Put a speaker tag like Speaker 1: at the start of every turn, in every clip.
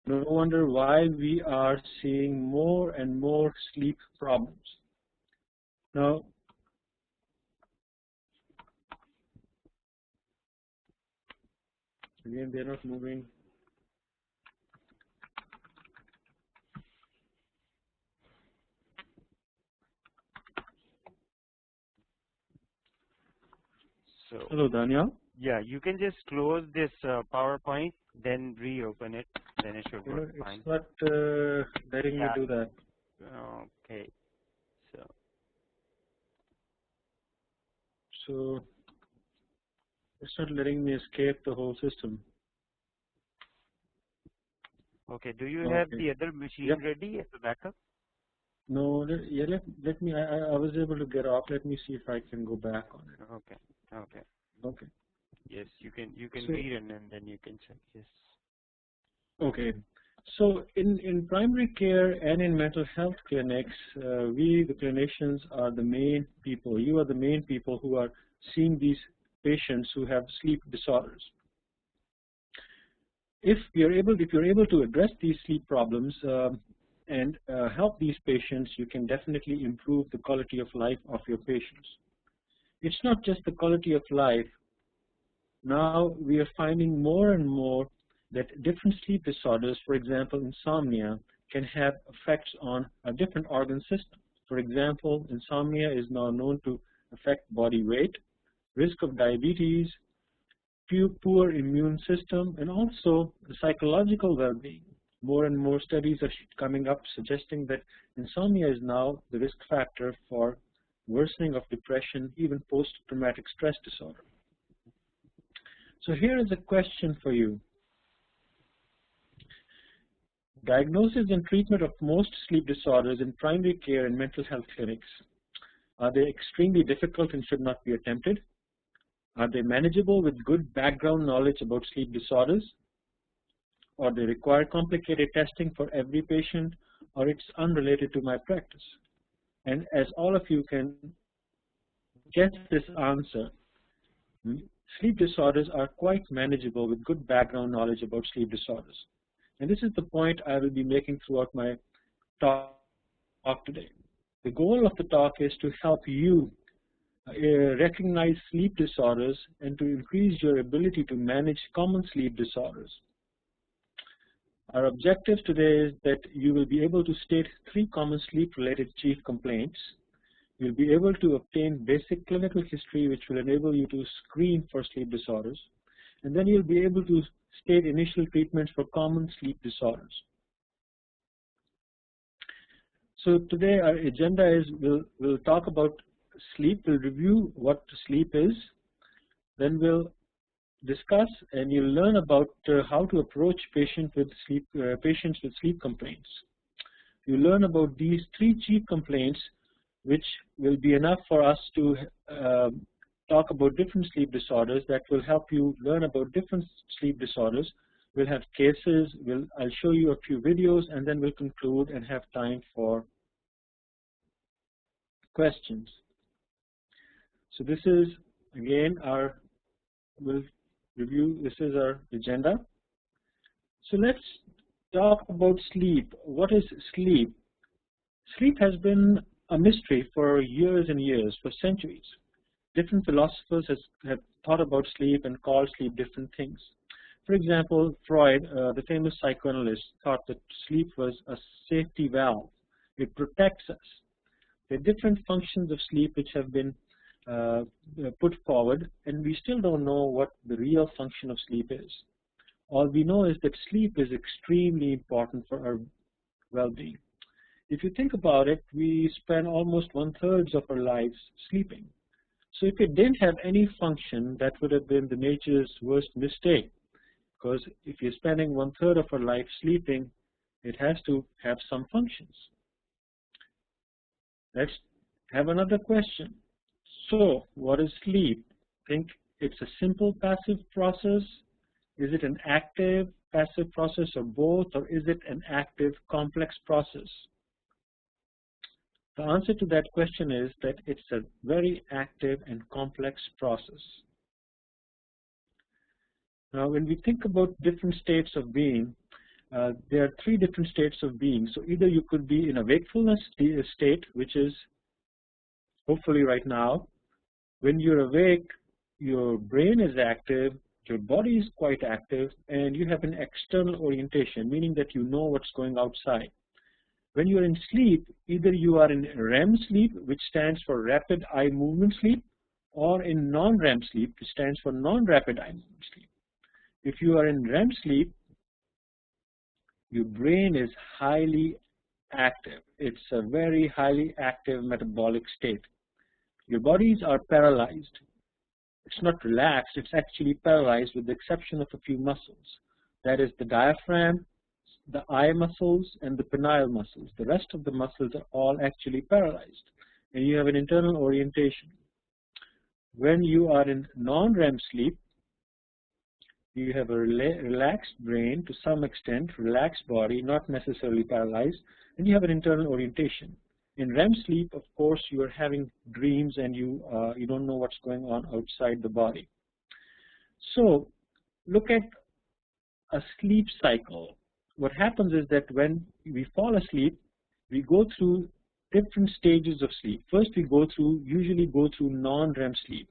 Speaker 1: No wonder why we are seeing more and more sleep problems. Now, again, they're not moving.
Speaker 2: So,
Speaker 1: hello, Daniel.
Speaker 2: Yeah, you can just close this PowerPoint, then reopen it, then it should work fine.
Speaker 1: It's not letting me do that.
Speaker 2: Okay.
Speaker 1: So it's not letting me escape the whole system.
Speaker 2: Okay. Do you have the other machine ready as a backup?
Speaker 1: No. Let me. I was able to get off. Let me see if I can go back on it.
Speaker 2: Okay. Yes, you can read and then you can check. Yes.
Speaker 1: Okay. So in primary care and in mental health clinics, we the clinicians are the main people. You are the main people who are seeing these patients who have sleep disorders. If you're able to address these sleep problems and help these patients, you can definitely improve the quality of life of your patients. It's not just the quality of life. Now we are finding more and more that different sleep disorders, for example, insomnia, can have effects on a different organ system. For example, insomnia is now known to affect body weight, risk of diabetes, poor immune system, and also the psychological well-being. More and more studies are coming up suggesting that insomnia is now the risk factor for worsening of depression, even post-traumatic stress disorder. So here is a question for you. Diagnosis and treatment of most sleep disorders in primary care and mental health clinics. Are they extremely difficult and should not be attempted? Are they manageable with good background knowledge about sleep disorders? Or they require complicated testing for every patient, or it's unrelated to my practice? And as all of you can guess this answer, sleep disorders are quite manageable with good background knowledge about sleep disorders. And this is the point I will be making throughout my talk today. The goal of the talk is to help you recognize sleep disorders and to increase your ability to manage common sleep disorders. Our objective today is that you will be able to state 3 common sleep-related chief complaints. You'll be able to obtain basic clinical history which will enable you to screen for sleep disorders. And then you'll be able to state initial treatments for common sleep disorders. So today our agenda is we'll talk about sleep. We'll review what sleep is. Then we'll discuss and you'll learn about how to approach patients with sleep complaints. You'll learn about these 3 chief complaints, which will be enough for us to talk about different sleep disorders. That will help you learn about different sleep disorders. We'll have cases. I'll show you a few videos, and then we'll conclude and have time for questions. So this is again we'll review. This is our agenda. So let's talk about sleep. What is sleep? Sleep has been a mystery for years and years, for centuries. Different philosophers have thought about sleep and called sleep different things. For example, Freud, the famous psychoanalyst, thought that sleep was a safety valve. It protects us. There are different functions of sleep which have been put forward, and we still don't know what the real function of sleep is. All we know is that sleep is extremely important for our well-being. If you think about it, we spend almost 1/3 of our lives sleeping. So if it didn't have any function, that would have been the nature's worst mistake. Because if you're spending 1/3 of our life sleeping, it has to have some functions. Let's have another question. So what is sleep? Think it's a simple passive process. Is it an active passive process, or both, or is it an active complex process? The answer to that question is that it's a very active and complex process. Now, when we think about different states of being, there are three different states of being. So either you could be in a wakefulness state, which is hopefully right now. When you're awake, your brain is active, your body is quite active, and you have an external orientation, meaning that you know what's going outside. When you're in sleep, either you are in REM sleep, which stands for rapid eye movement sleep, or in non-REM sleep, which stands for non-rapid eye movement sleep. If you are in REM sleep, your brain is highly active. It's a very highly active metabolic state. Your bodies are paralyzed. It's not relaxed, it's actually paralyzed with the exception of a few muscles. That is the diaphragm, the eye muscles, and the pineal muscles. The rest of the muscles are all actually paralyzed, and you have an internal orientation. When you are in non-REM sleep, you have a relaxed brain to some extent, relaxed body, not necessarily paralyzed, and you have an internal orientation. In REM sleep, of course, you are having dreams and you don't know what's going on outside the body. So look at a sleep cycle. What happens is that when we fall asleep, we go through different stages of sleep. First, we usually go through non-REM sleep.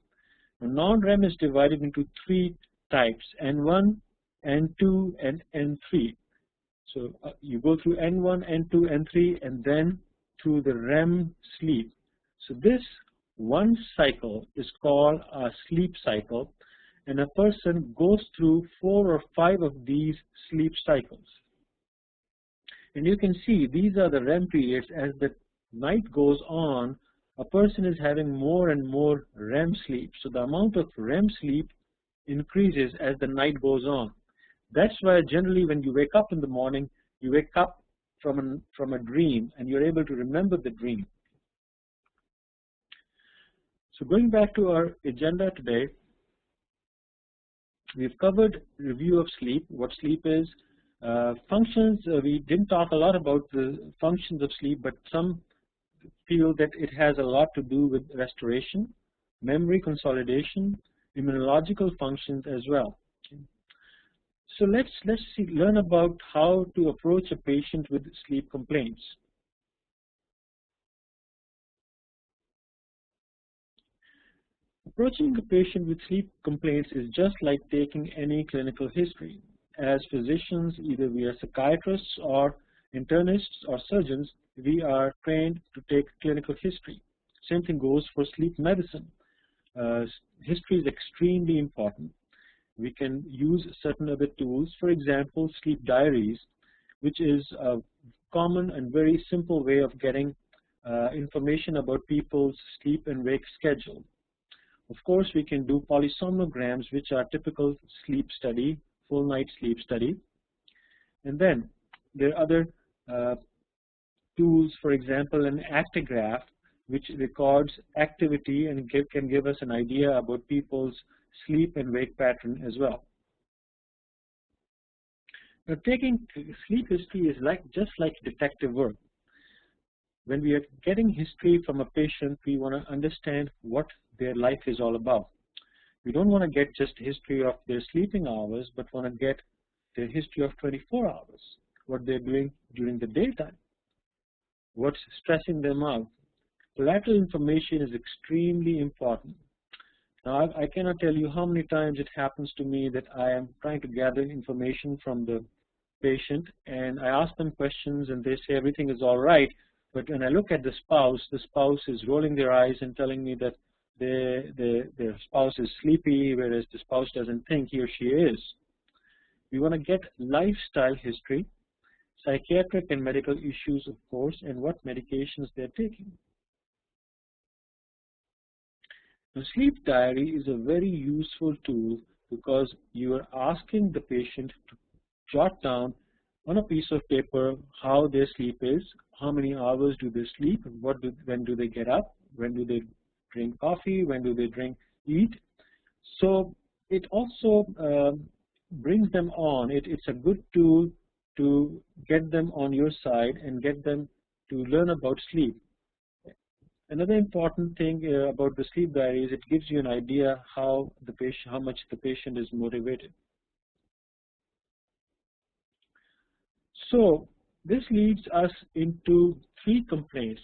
Speaker 1: Non-REM is divided into three types: N1, N2, and N3. So you go through N1, N2, N3, and then through the REM sleep. So this one cycle is called a sleep cycle, and a person goes through 4 or 5 of these sleep cycles. And you can see these are the REM periods. As the night goes on, a person is having more and more REM sleep. So the amount of REM sleep increases as the night goes on. That's why generally when you wake up in the morning, you wake up from a dream and you're able to remember the dream. So going back to our agenda today, we've covered review of sleep, what sleep is, functions. We didn't talk a lot about the functions of sleep, but some feel that it has a lot to do with restoration, memory consolidation, immunological functions as well. So let's learn about how to approach a patient with sleep complaints. Approaching a patient with sleep complaints is just like taking any clinical history. As physicians, either we are psychiatrists or internists or surgeons, we are trained to take clinical history. Same thing goes for sleep medicine. History is extremely important. We can use certain other tools, for example, sleep diaries, which is a common and very simple way of getting information about people's sleep and wake schedule. Of course, we can do polysomnograms, which are typical sleep study, full night sleep study. And then there are other tools, for example, an actigraph, which records activity and can give us an idea about people's sleep and wake pattern as well. Now, taking sleep history is just like detective work. When we are getting history from a patient, we want to understand what their life is all about. We don't want to get just history of their sleeping hours, but want to get their history of 24 hours, what they're doing during the daytime, what's stressing them out. Collateral information is extremely important. Now, I cannot tell you how many times it happens to me that I am trying to gather information from the patient, and I ask them questions, and they say everything is all right. But when I look at the spouse is rolling their eyes and telling me that their spouse is sleepy, whereas the spouse doesn't think he or she is. We want to get lifestyle history, psychiatric and medical issues, of course, and what medications they're taking. The sleep diary is a very useful tool because you are asking the patient to jot down on a piece of paper how their sleep is, how many hours do they sleep, when do they get up, when do they drink coffee, when do they eat. So it also brings them on. It's a good tool to get them on your side and get them to learn about sleep. Another important thing about the sleep diary is it gives you an idea how much the patient is motivated. So this leads us into 3 complaints.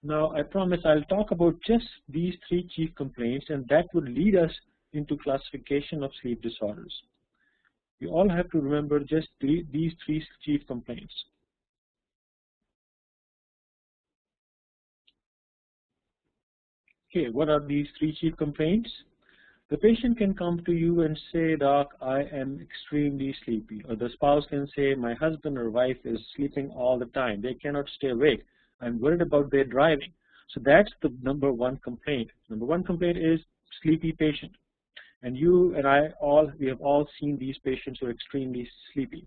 Speaker 1: Now I promise I'll talk about just these 3 chief complaints, and that would lead us into classification of sleep disorders. You all have to remember just these 3 chief complaints. Okay, what are these 3 chief complaints? The patient can come to you and say, "Doc, I am extremely sleepy." Or the spouse can say, "My husband or wife is sleeping all the time. They cannot stay awake. I'm worried about their driving." So that's the number 1 complaint. Number 1 complaint is sleepy patient. And you and I we have all seen these patients who are extremely sleepy.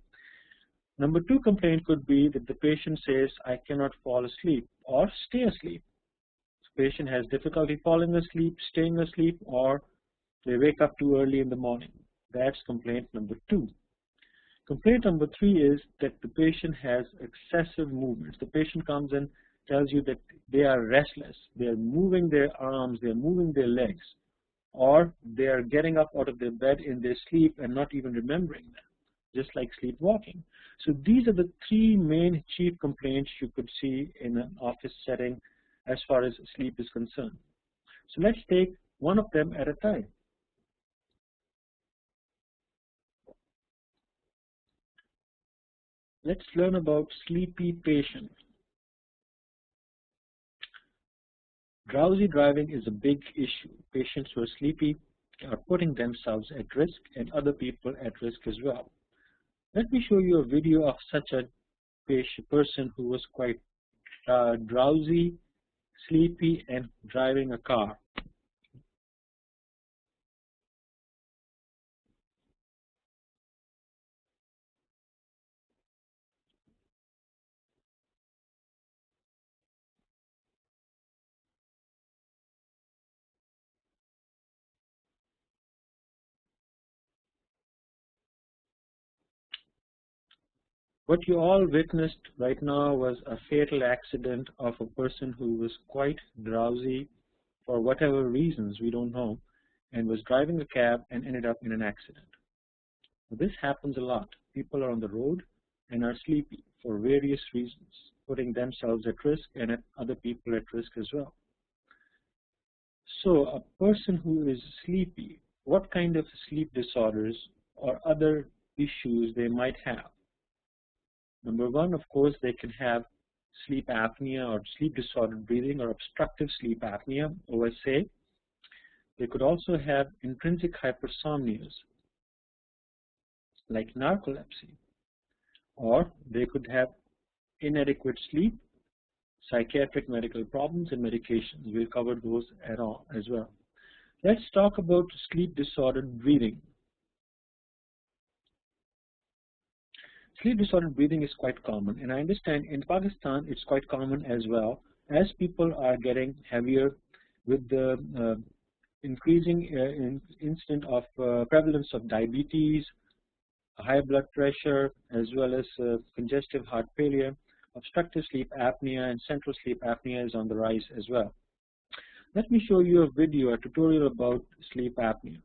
Speaker 1: Number 2 complaint could be that the patient says, "I cannot fall asleep or stay asleep." The patient has difficulty falling asleep, staying asleep, or they wake up too early in the morning. That's complaint number 2. Complaint number 3 is that the patient has excessive movements. The patient comes and tells you that they are restless. They are moving their arms, they are moving their legs, or they are getting up out of their bed in their sleep and not even remembering them, just like sleepwalking. So these are the 3 main chief complaints you could see in an office setting as far as sleep is concerned. So let's take one of them at a time. Let's learn about sleepy patient. Drowsy driving is a big issue. Patients who are sleepy are putting themselves at risk and other people at risk as well. Let me show you a video of such a person who was quite drowsy, sleepy, and driving a car. What you all witnessed right now was a fatal accident of a person who was quite drowsy for whatever reasons, we don't know, and was driving a cab and ended up in an accident. This happens a lot. People are on the road and are sleepy for various reasons, putting themselves at risk and other people at risk as well. So a person who is sleepy, what kind of sleep disorders or other issues they might have? Number 1, of course, they can have sleep apnea or sleep disordered breathing or obstructive sleep apnea, OSA. They could also have intrinsic hypersomnias like narcolepsy, or they could have inadequate sleep, psychiatric medical problems, and medications. We'll cover those as well. Let's talk about sleep disordered breathing. Sleep disordered breathing is quite common, and I understand in Pakistan it's quite common as well, as people are getting heavier with the increasing incident of prevalence of diabetes, high blood pressure, as well as congestive heart failure. Obstructive sleep apnea and central sleep apnea is on the rise as well. Let me show you a video, a tutorial about sleep apnea.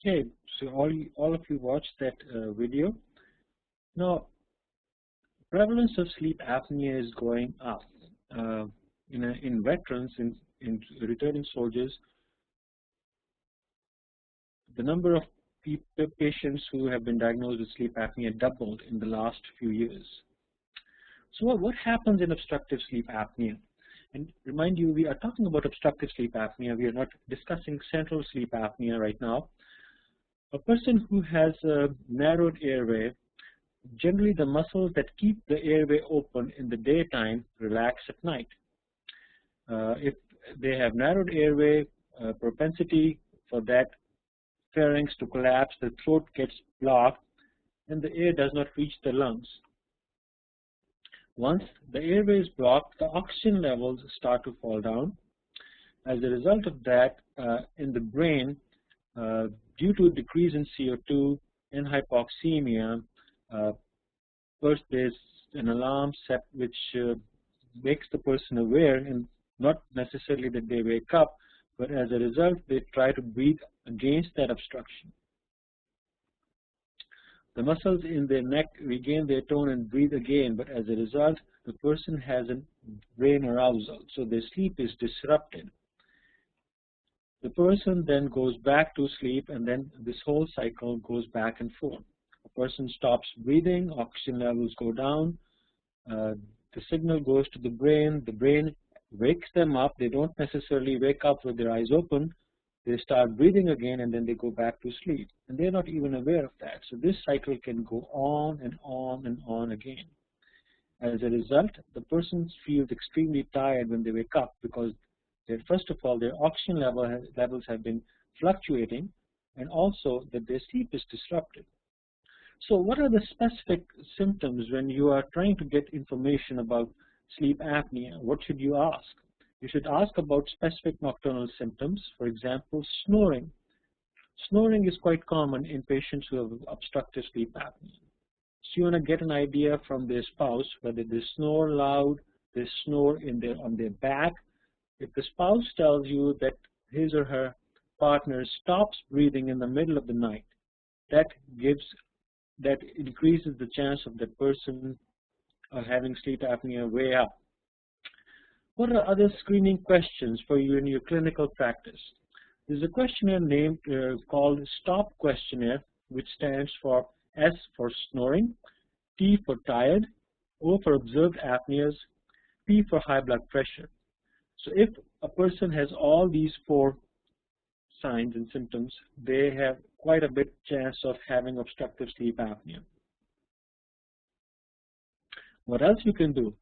Speaker 1: Okay, so all of you watched that video. Now, prevalence of sleep apnea is going up. In veterans, in returning soldiers, the number of patients who have been diagnosed with sleep apnea doubled in the last few years. So what happens in obstructive sleep apnea? And remind you, we are talking about obstructive sleep apnea. We are not discussing central sleep apnea right now. A person who has a narrowed airway, generally the muscles that keep the airway open in the daytime relax at night. If they have narrowed airway, propensity for that pharynx to collapse, the throat gets blocked, and the air does not reach the lungs. Once the airway is blocked, the oxygen levels start to fall down. As a result of that, in the brain, due to a decrease in CO2 and hypoxemia, first there's an alarm set which makes the person aware, and not necessarily that they wake up, but as a result they try to breathe against that obstruction. The muscles in their neck regain their tone and breathe again, but as a result the person has a brain arousal, so their sleep is disrupted. The person then goes back to sleep, and then this whole cycle goes back and forth. A person stops breathing, oxygen levels go down, the signal goes to the brain wakes them up. They don't necessarily wake up with their eyes open, they start breathing again, and then they go back to sleep, and they're not even aware of that. So this cycle can go on and on and on again. As a result, the person feels extremely tired when they wake up, because first of all, their oxygen levels have been fluctuating, and also that their sleep is disrupted. So what are the specific symptoms when you are trying to get information about sleep apnea? What should you ask? You should ask about specific nocturnal symptoms, for example, snoring. Snoring is quite common in patients who have obstructive sleep apnea. So you want to get an idea from their spouse whether they snore loud, they snore on their back. If the spouse tells you that his or her partner stops breathing in the middle of the night, that increases the chance of that person having sleep apnea way up. What are other screening questions for you in your clinical practice? There's a questionnaire named called STOP questionnaire, which stands for S for snoring, T for tired, O for observed apneas, P for high blood pressure. So if a person has all these 4 signs and symptoms, they have quite a bit chance of having obstructive sleep apnea. What else you can do?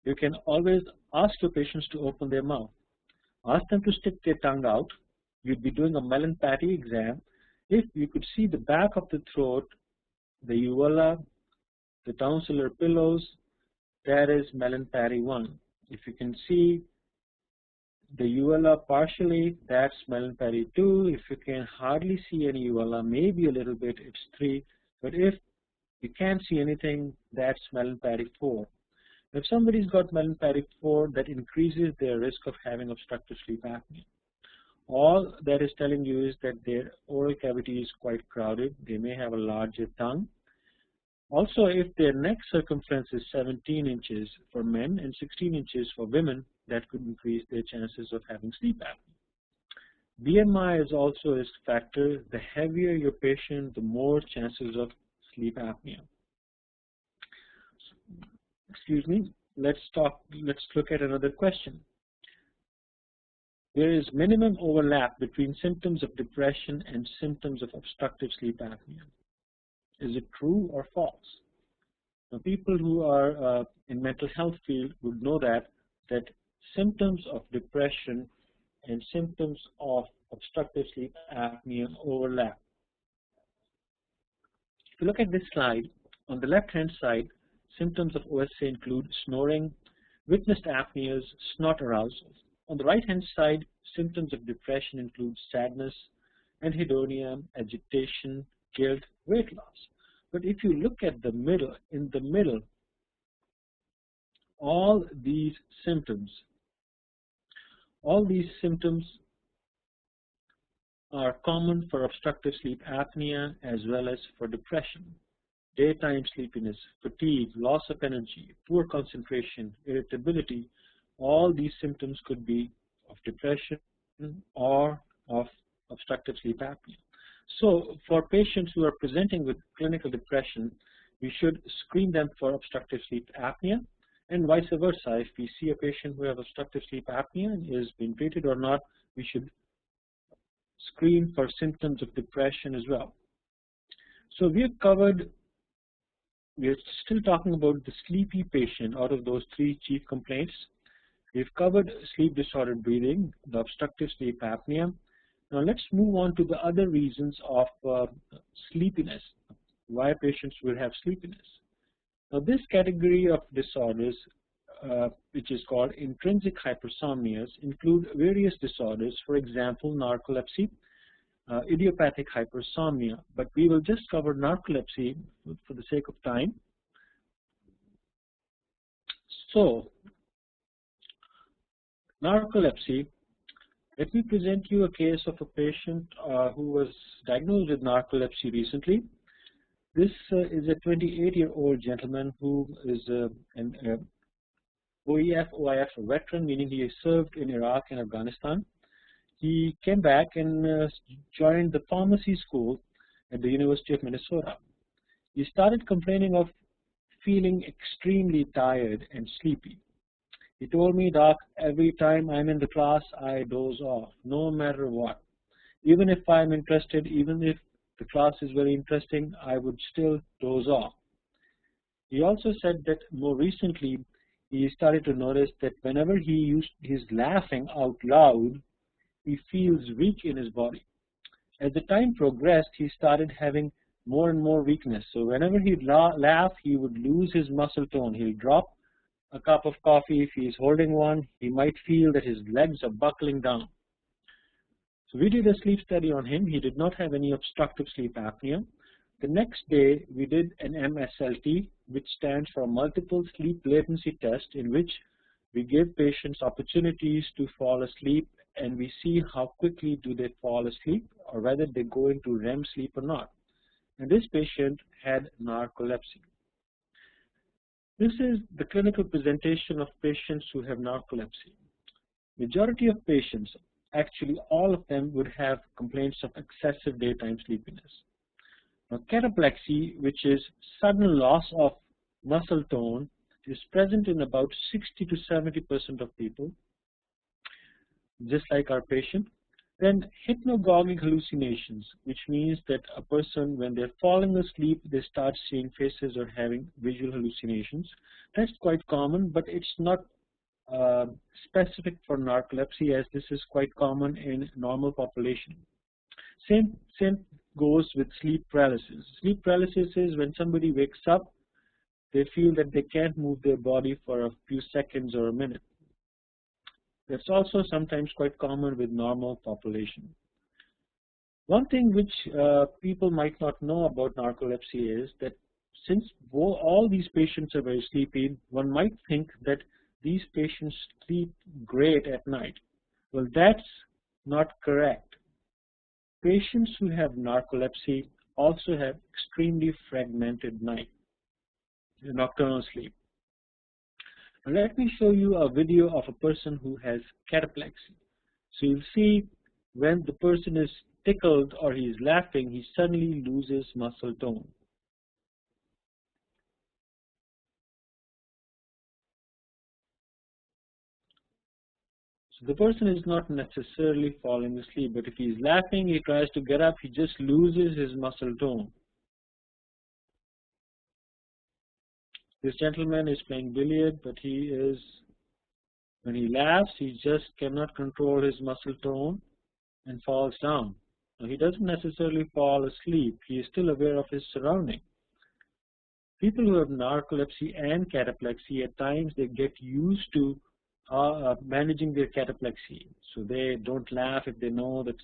Speaker 1: You can always ask your patients to open their mouth. Ask them to stick their tongue out. You'd be doing a melon-patty exam. If you could see the back of the throat, the uvula, the tonsillar pillows, that is melon-patty 1. If you can see the uvula partially, that's melon-patty 2. If you can hardly see any uvula, maybe a little bit, it's 3. But if you can't see anything, that's melon-patty 4. If somebody's got melon-patty 4, that increases their risk of having obstructive sleep apnea. All that is telling you is that their oral cavity is quite crowded. They may have a larger tongue. Also, if their neck circumference is 17 inches for men and 16 inches for women, that could increase their chances of having sleep apnea. BMI is also a risk factor. The heavier your patient, the more chances of sleep apnea. Excuse me, let's look at another question. There is minimum overlap between symptoms of depression and symptoms of obstructive sleep apnea. Is it true or false? Now, people who are in mental health field would know that symptoms of depression and symptoms of obstructive sleep apnea overlap. If you look at this slide, on the left-hand side, symptoms of OSA include snoring, witnessed apneas, snort arousal. On the right-hand side, symptoms of depression include sadness, anhedonia, agitation, guilt, weight loss. But if you look at the middle, in the middle, all these symptoms are common for obstructive sleep apnea as well as for depression. Daytime sleepiness, fatigue, loss of energy, poor concentration, irritability, all these symptoms could be of depression or of obstructive sleep apnea. So for patients who are presenting with clinical depression, we should screen them for obstructive sleep apnea, and vice versa. If we see a patient who has obstructive sleep apnea and is being treated or not, we should screen for symptoms of depression as well. So we are still talking about the sleepy patient out of those three chief complaints. We've covered sleep disordered breathing, the obstructive sleep apnea. Now let's move on to the other reasons of sleepiness, why patients will have sleepiness. Now this category of disorders, which is called intrinsic hypersomnias, include various disorders, for example, narcolepsy, idiopathic hypersomnia, but we will just cover narcolepsy for the sake of time. So, narcolepsy, let me present you a case of a patient who was diagnosed with narcolepsy recently. This is a 28-year-old gentleman who is an OEF veteran, meaning he served in Iraq and Afghanistan. He came back and joined the pharmacy school at the University of Minnesota. He started complaining of feeling extremely tired and sleepy. He told me, "Doc, every time I'm in the class, I doze off, no matter what. Even if I'm interested, even if the class is very interesting, I would still doze off." He also said that more recently, he started to notice that whenever he's laughing out loud, he feels weak in his body. As the time progressed, he started having more and more weakness. So whenever he'd laugh, he would lose his muscle tone. He'll drop a cup of coffee. If he's holding one, he might feel that his legs are buckling down. So we did a sleep study on him. He did not have any obstructive sleep apnea. The next day, we did an MSLT, which stands for multiple sleep latency test, in which we give patients opportunities to fall asleep, and we see how quickly do they fall asleep or whether they go into REM sleep or not. And this patient had narcolepsy. This is the clinical presentation of patients who have narcolepsy. Majority of patients, actually all of them, would have complaints of excessive daytime sleepiness. Now, cataplexy, which is sudden loss of muscle tone, is present in about 60 to 70% of people, just like our patient. Then hypnagogic hallucinations, which means that a person, when they're falling asleep, they start seeing faces or having visual hallucinations. That's quite common, but it's not specific for narcolepsy, as this is quite common in normal population. Same goes with sleep paralysis. Sleep paralysis is when somebody wakes up, they feel that they can't move their body for a few seconds or a minute. That's also sometimes quite common with normal population. One thing which people might not know about narcolepsy is that since all these patients are very sleepy, one might think that these patients sleep great at night. Well, that's not correct. Patients who have narcolepsy also have extremely fragmented nocturnal sleep. Now let me show you a video of a person who has cataplexy. So you'll see when the person is tickled or he is laughing, he suddenly loses muscle tone. So the person is not necessarily falling asleep, but if he is laughing, he tries to get up, he just loses his muscle tone. This gentleman is playing billiard, but when he laughs, he just cannot control his muscle tone and falls down. Now, he doesn't necessarily fall asleep. He is still aware of his surroundings. People who have narcolepsy and cataplexy, at times they get used to managing their cataplexy. So they don't laugh if they know that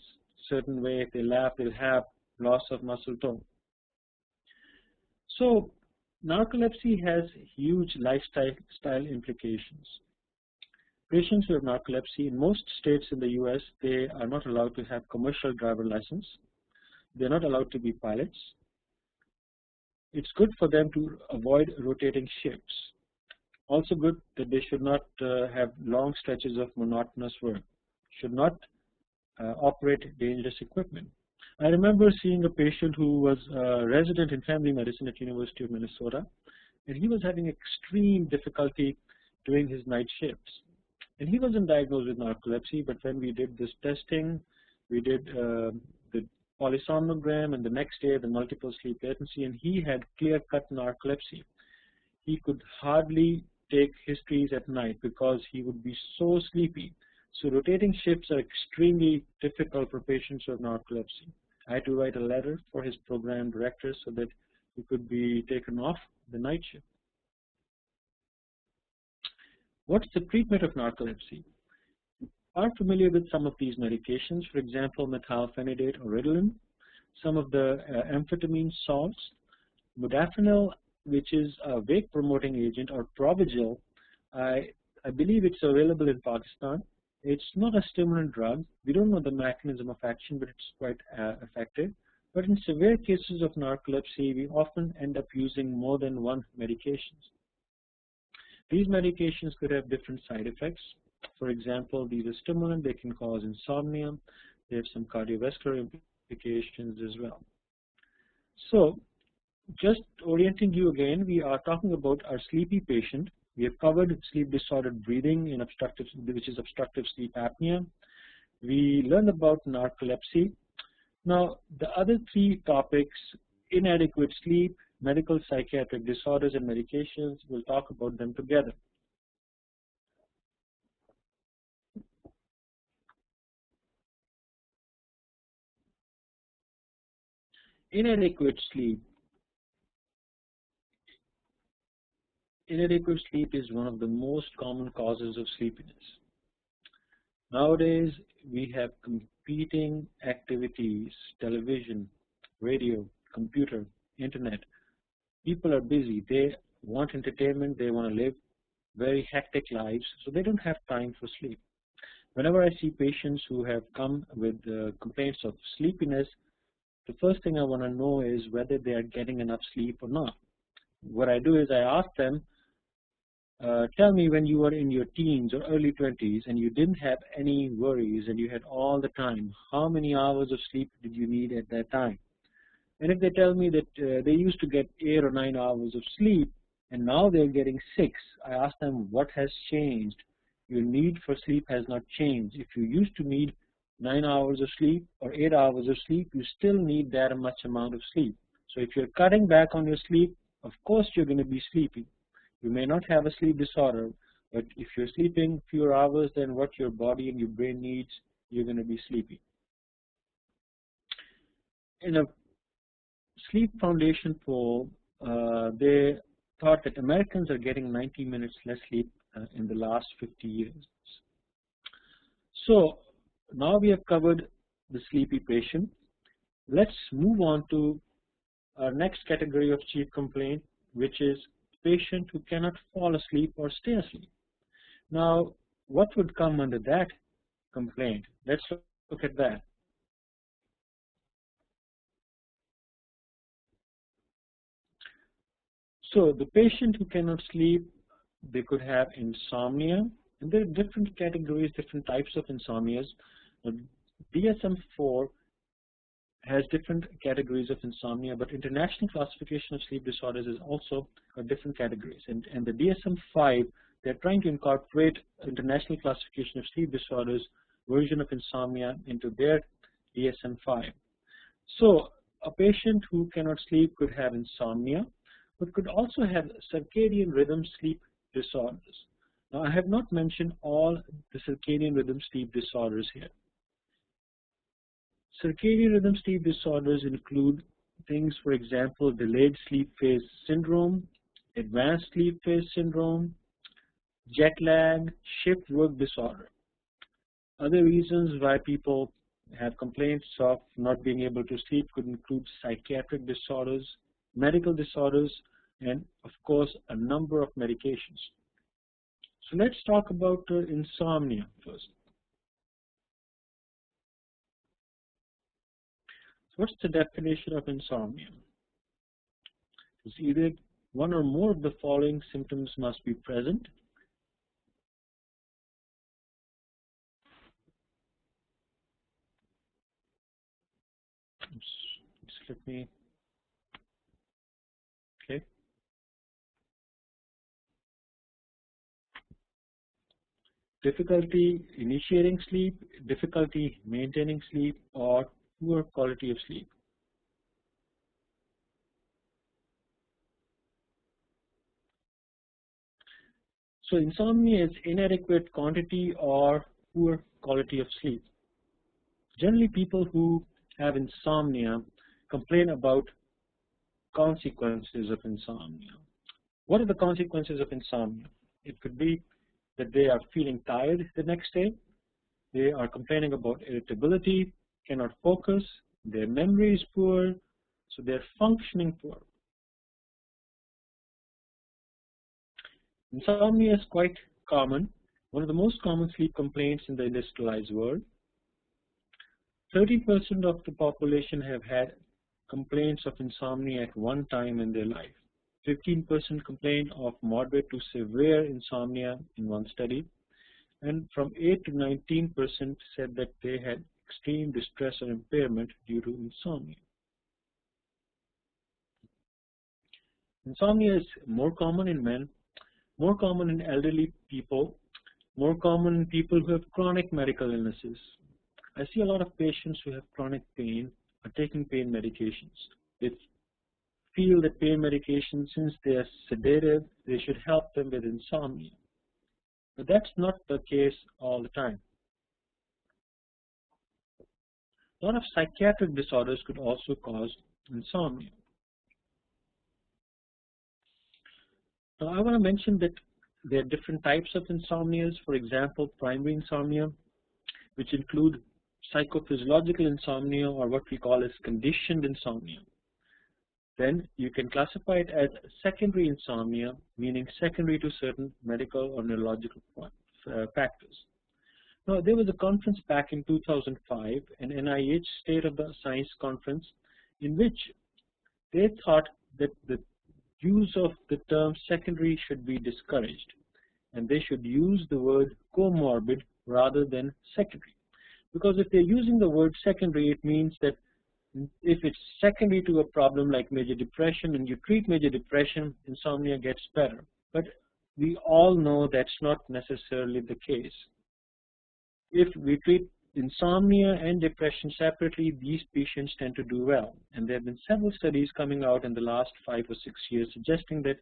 Speaker 1: certain way. If they laugh, they'll have loss of muscle tone. So narcolepsy has huge lifestyle implications. Patients who have narcolepsy, in most states in the US, they are not allowed to have commercial driver license. They're not allowed to be pilots. It's good for them to avoid rotating shifts. Also good that they should not have long stretches of monotonous work, should not operate dangerous equipment. I remember seeing a patient who was a resident in family medicine at University of Minnesota, and he was having extreme difficulty doing his night shifts. And he wasn't diagnosed with narcolepsy, but when we did this testing, we did the polysomnogram, and the next day the multiple sleep latency, and he had clear-cut narcolepsy. He could hardly take histories at night because he would be so sleepy. So rotating shifts are extremely difficult for patients who have narcolepsy. I had to write a letter for his program director so that he could be taken off the night shift. What's the treatment of narcolepsy? You are familiar with some of these medications, for example, methylphenidate or Ritalin, some of the amphetamine salts, modafinil, which is a wake-promoting agent, or Provigil. I believe it's available in Pakistan. It's not a stimulant drug. We don't know the mechanism of action, but it's quite effective. But in severe cases of narcolepsy, we often end up using more than one medication. These medications could have different side effects. For example, these are stimulant. They can cause insomnia. They have some cardiovascular implications as well. So, just orienting you again, we are talking about our sleepy patient. We have covered sleep disordered breathing in obstructive, which is obstructive sleep apnea. We learned about narcolepsy. Now, the other three topics, inadequate sleep, medical psychiatric disorders, and medications, we'll talk about them together. Inadequate sleep. Inadequate sleep is one of the most common causes of sleepiness. Nowadays, we have competing activities, television, radio, computer, internet. People are busy. They want entertainment. They want to live very hectic lives, so they don't have time for sleep. Whenever I see patients who have come with complaints of sleepiness, the first thing I want to know is whether they are getting enough sleep or not. What I do is I ask them, tell me when you were in your teens or early 20s and you didn't have any worries and you had all the time, how many hours of sleep did you need at that time? And if they tell me that they used to get 8 or 9 hours of sleep and now they're getting 6, I ask them, what has changed? Your need for sleep has not changed. If you used to need 9 hours of sleep or 8 hours of sleep, you still need that much amount of sleep. So if you're cutting back on your sleep, of course you're going to be sleepy. You may not have a sleep disorder, but if you're sleeping fewer hours than what your body and your brain needs, you're going to be sleepy. In a Sleep Foundation poll, they thought that Americans are getting 90 minutes less sleep in the last 50 years. So now we have covered the sleepy patient. Let's move on to our next category of chief complaint, which is patient who cannot fall asleep or stay asleep. Now, what would come under that complaint? Let's look at that. So the patient who cannot sleep, they could have insomnia, and there are different categories, different types of insomnias. DSM-4 has different categories of insomnia, but International Classification of Sleep Disorders is also different categories. And the DSM-5, they're trying to incorporate International Classification of Sleep Disorders version of insomnia into their DSM-5. So a patient who cannot sleep could have insomnia, but could also have circadian rhythm sleep disorders. Now, I have not mentioned all the circadian rhythm sleep disorders here. Circadian rhythm sleep disorders include things, for example, delayed sleep phase syndrome, advanced sleep phase syndrome, jet lag, shift work disorder. Other reasons why people have complaints of not being able to sleep could include psychiatric disorders, medical disorders, and of course a number of medications. So let's talk about insomnia first. So what's the definition of insomnia? It's either one or more of the following symptoms must be present. Just let me, okay. Difficulty initiating sleep, difficulty maintaining sleep, or poor quality of sleep. So insomnia is inadequate quantity or poor quality of sleep. Generally, people who have insomnia complain about consequences of insomnia. What are the consequences of insomnia? It could be that they are feeling tired the next day, they are complaining about irritability, cannot focus, their memory is poor, so they're functioning poor. Insomnia is quite common, one of the most common sleep complaints in the industrialized world. 30% of the population have had complaints of insomnia at one time in their life. 15% complained of moderate to severe insomnia in one study, and from 8 to 19% said that they had extreme distress or impairment due to insomnia. Insomnia is more common in men, more common in elderly people, more common in people who have chronic medical illnesses. I see a lot of patients who have chronic pain are taking pain medications. They feel that pain medications, since they are sedative, they should help them with insomnia. But that's not the case all the time. A lot of psychiatric disorders could also cause insomnia. Now, I want to mention that there are different types of insomnias. For example, primary insomnia, which include psychophysiological insomnia, or what we call as conditioned insomnia. Then you can classify it as secondary insomnia, meaning secondary to certain medical or neurological factors. Now, there was a conference back in 2005, an NIH State of the Science conference, in which they thought that the use of the term secondary should be discouraged, and they should use the word comorbid rather than secondary. Because if they're using the word secondary, it means that if it's secondary to a problem like major depression and you treat major depression, insomnia gets better. But we all know that's not necessarily the case. If we treat insomnia and depression separately, these patients tend to do well. And there have been several studies coming out in the last 5 or 6 years suggesting that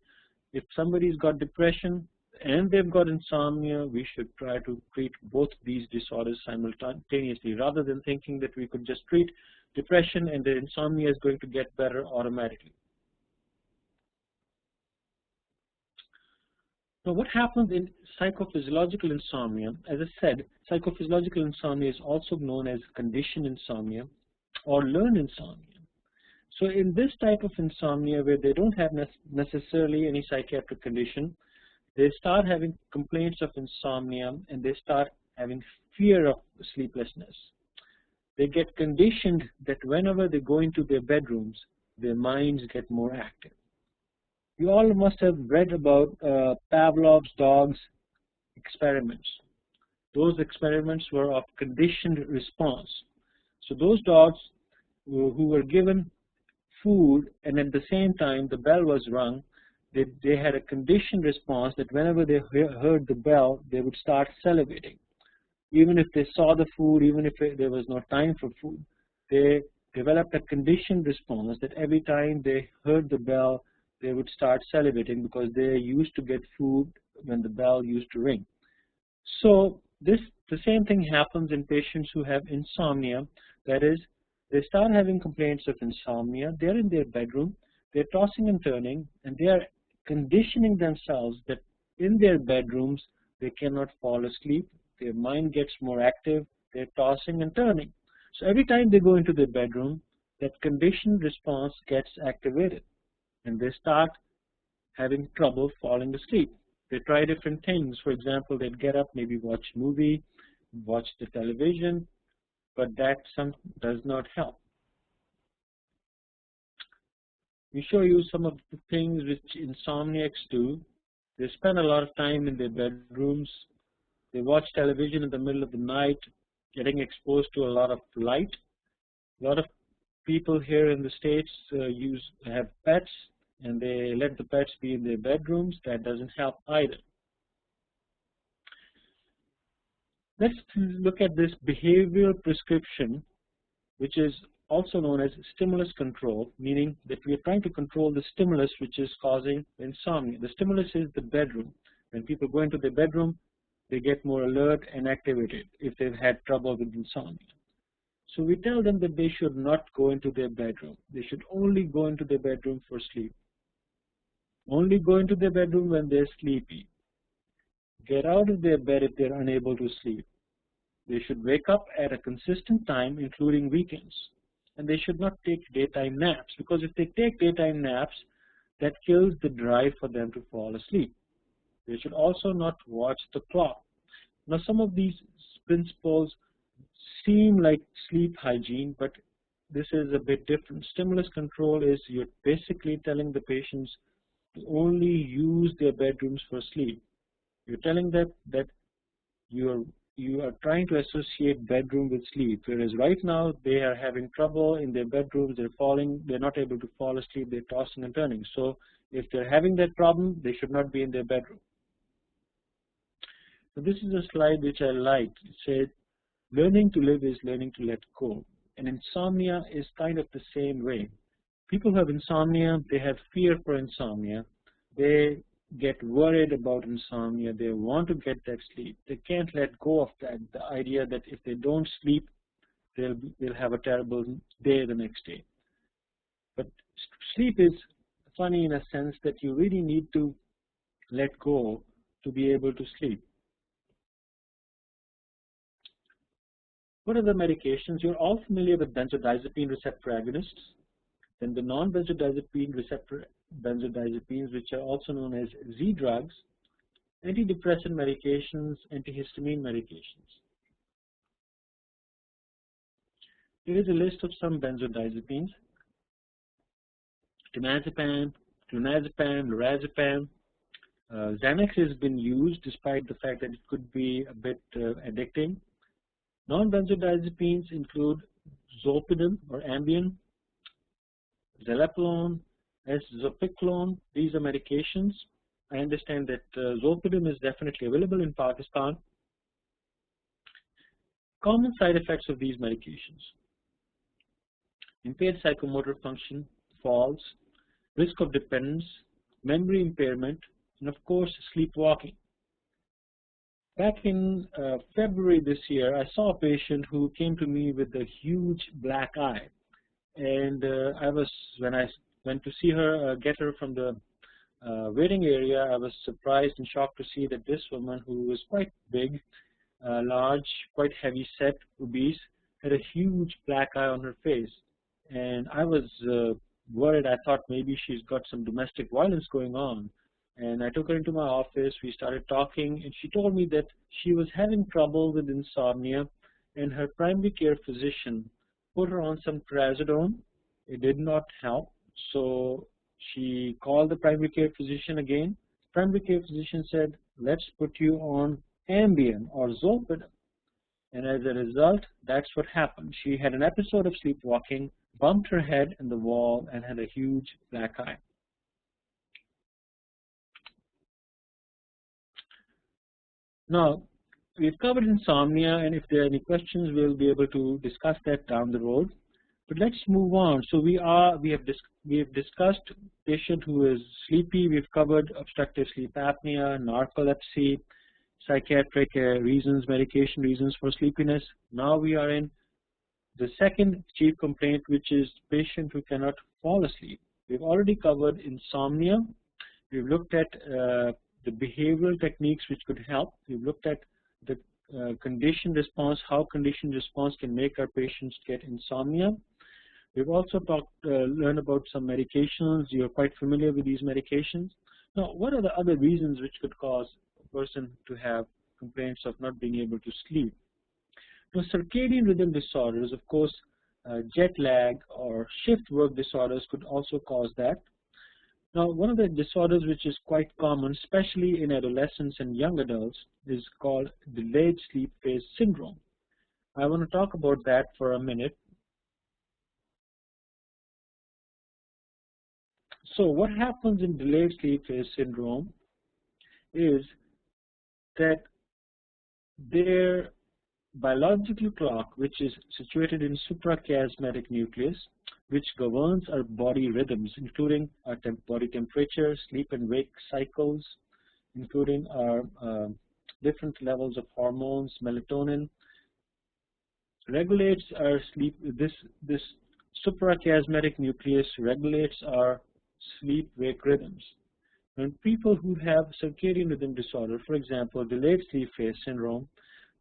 Speaker 1: if somebody's got depression and they've got insomnia, we should try to treat both these disorders simultaneously, rather than thinking that we could just treat depression and the insomnia is going to get better automatically. Now, what happens in psychophysiological insomnia? As I said, psychophysiological insomnia is also known as conditioned insomnia or learned insomnia. So in this type of insomnia, where they don't have necessarily any psychiatric condition, they start having complaints of insomnia and they start having fear of sleeplessness. They get conditioned that whenever they go into their bedrooms, their minds get more active. You all must have read about Pavlov's dog's experiments. Those experiments were of conditioned response. So those dogs who were given food and at the same time the bell was rung, they had a conditioned response that whenever they heard the bell, they would start salivating. Even if they saw the food, even if there was no time for food, they developed a conditioned response that every time they heard the bell, they would start salivating because they used to get food when the bell used to ring. So the same thing happens in patients who have insomnia. That is, they start having complaints of insomnia. They're in their bedroom, they're tossing and turning, and they are conditioning themselves that in their bedrooms they cannot fall asleep. Their mind gets more active, they're tossing and turning. So every time they go into their bedroom, that conditioned response gets activated and they start having trouble falling asleep. They try different things. For example, they'd get up, maybe watch a movie, watch the television, but that does not help. We show you some of the things which insomniacs do. They spend a lot of time in their bedrooms. They watch television in the middle of the night, getting exposed to a lot of light. A lot of people here in the States have pets, and they let the pets be in their bedrooms. That doesn't help either. Let's look at this behavioral prescription, which is also known as stimulus control, meaning that we are trying to control the stimulus which is causing insomnia. The stimulus is the bedroom. When people go into their bedroom, they get more alert and activated if they've had trouble with insomnia. So we tell them that they should not go into their bedroom. They should only go into their bedroom for sleep. Only go into their bedroom when they're sleepy. Get out of their bed if they're unable to sleep. They should wake up at a consistent time, including weekends. And they should not take daytime naps, because if they take daytime naps, that kills the drive for them to fall asleep. They should also not watch the clock. Now, some of these principles seem like sleep hygiene, but this is a bit different. Stimulus control is you're basically telling the patients to only use their bedrooms for sleep. You're telling them that you are trying to associate bedroom with sleep, whereas right now they are having trouble in their bedrooms, they're not able to fall asleep, they're tossing and turning. So if they're having that problem, they should not be in their bedroom. So this is a slide which I liked. It said, learning to live is learning to let go. And insomnia is kind of the same way. People who have insomnia, they have fear for insomnia. They get worried about insomnia. They want to get that sleep. They can't let go of that. The idea that if they don't sleep, they'll have a terrible day the next day. But sleep is funny in a sense that you really need to let go to be able to sleep. What are the medications? You're all familiar with benzodiazepine receptor agonists. Then the non-benzodiazepine receptor benzodiazepines, which are also known as Z drugs, antidepressant medications, antihistamine medications. Here is a list of some benzodiazepines: temazepam, clonazepam, lorazepam. Xanax has been used despite the fact that it could be a bit addicting. Non-benzodiazepines include zolpidem or Ambien, zaleplone, zopiclone. These are medications. I understand that zolpidem is definitely available in Pakistan. Common side effects of these medications: impaired psychomotor function, falls, risk of dependence, memory impairment, and of course sleepwalking. Back in February this year, I saw a patient who came to me with a huge black eye, and when I went to see her, get her from the waiting area, I was surprised and shocked to see that this woman, who was quite big, large, quite heavy set, obese, had a huge black eye on her face. And I was worried. I thought maybe she's got some domestic violence going on. And I took her into my office, we started talking, and she told me that she was having trouble with insomnia, and her primary care physician put her on some trazodone. It did not help, so she called the primary care physician again. Primary care physician said, let's put you on Ambien or zolpidem. And as a result, that's what happened. She had an episode of sleepwalking, bumped her head in the wall, and had a huge black eye. Now, we've covered insomnia, and if there are any questions, we'll be able to discuss that down the road. But let's move on. So we have discussed patient who is sleepy. We've covered obstructive sleep apnea, narcolepsy, psychiatric reasons, medication reasons for sleepiness. Now we are in the second chief complaint, which is patient who cannot fall asleep. We've already covered insomnia. We've looked at the behavioral techniques which could help. We've looked at the conditioned response, how conditioned response can make our patients get insomnia. We've also learned about some medications. You're quite familiar with these medications. Now, what are the other reasons which could cause a person to have complaints of not being able to sleep? Now, circadian rhythm disorders, of course, jet lag or shift work disorders could also cause that. Now, one of the disorders which is quite common, especially in adolescents and young adults, is called delayed sleep phase syndrome. I want to talk about that for a minute. So what happens in delayed sleep phase syndrome is that their biological clock, which is situated in suprachiasmatic nucleus, which governs our body rhythms, including our body temperature, sleep and wake cycles, including our different levels of hormones, melatonin, regulates our sleep. This suprachiasmatic nucleus regulates our sleep-wake rhythms. And people who have circadian rhythm disorder, for example, delayed sleep phase syndrome,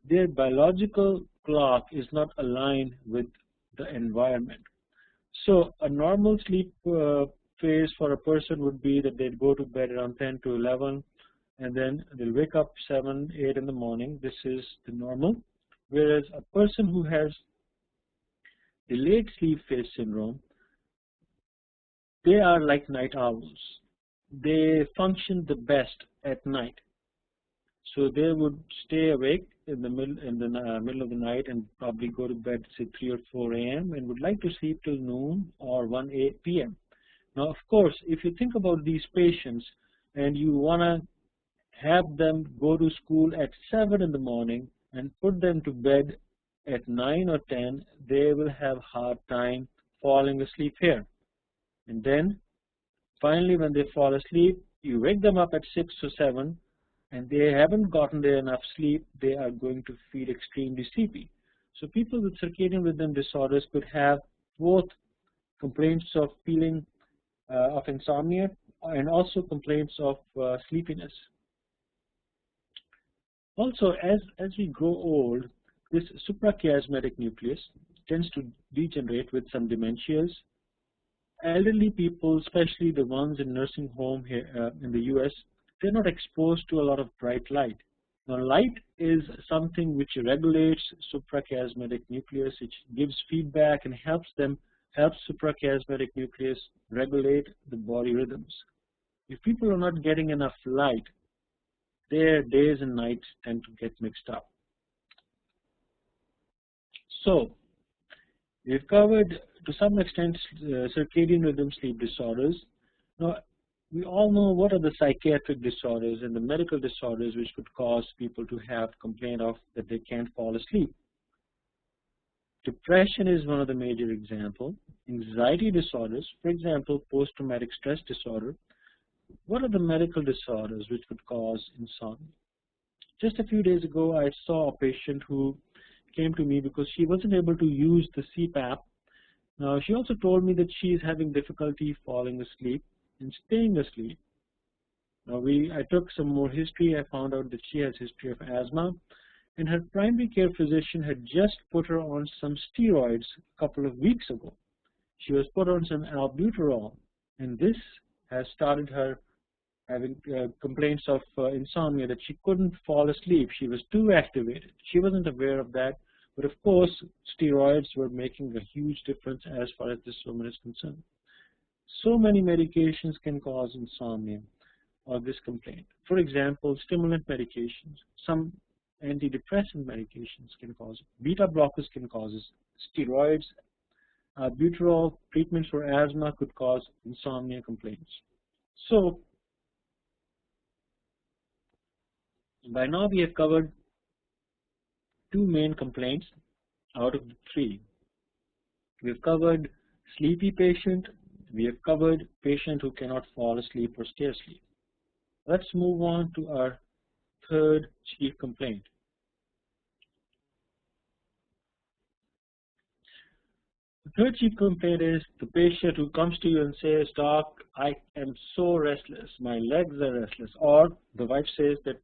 Speaker 1: their biological clock is not aligned with the environment. So a normal sleep phase for a person would be that they'd go to bed around 10 to 11, and then they'll wake up 7, 8 in the morning. This is the normal. Whereas a person who has delayed sleep phase syndrome, they are like night owls. They function the best at night. So they would stay awake in the middle of the night and probably go to bed, say 3 or 4 a.m. and would like to sleep till noon or 1 p.m. Now, of course, if you think about these patients and you want to have them go to school at 7 in the morning and put them to bed at 9 or 10, they will have hard time falling asleep here. And then finally, when they fall asleep, you wake them up at 6 or 7, and they haven't gotten their enough sleep, they are going to feel extremely sleepy. So people with circadian rhythm disorders could have both complaints of feeling of insomnia and also complaints of sleepiness. Also, as we grow old, this suprachiasmatic nucleus tends to degenerate with some dementias. Elderly people, especially the ones in nursing home here in the US, they're not exposed to a lot of bright light. Now, light is something which regulates suprachiasmatic nucleus, which gives feedback and helps suprachiasmatic nucleus regulate the body rhythms. If people are not getting enough light, their days and nights tend to get mixed up. So, we've covered to some extent circadian rhythm sleep disorders. Now, we all know what are the psychiatric disorders and the medical disorders which could cause people to have complaint of that they can't fall asleep. Depression is one of the major examples. Anxiety disorders, for example, post-traumatic stress disorder. What are the medical disorders which could cause insomnia? Just a few days ago, I saw a patient who came to me because she wasn't able to use the CPAP. Now, she also told me that she is having difficulty falling asleep and staying asleep. Now, I took some more history. I found out that she has history of asthma, and her primary care physician had just put her on some steroids a couple of weeks ago. She was put on some albuterol, and this has started her having complaints of insomnia, that she couldn't fall asleep. She was too activated. She wasn't aware of that, but of course, steroids were making a huge difference as far as this woman is concerned. So many medications can cause insomnia or this complaint. For example, stimulant medications, some antidepressant medications can cause it. Beta blockers can cause it. Steroids, albuterol, treatments for asthma could cause insomnia complaints. So, by now we have covered 2 main complaints out of the 3. We have covered sleepy patient. We have covered patient who cannot fall asleep or stay asleep. Let's move on to our 3rd chief complaint. The 3rd chief complaint is the patient who comes to you and says, "Doc, I am so restless, my legs are restless," or the wife says that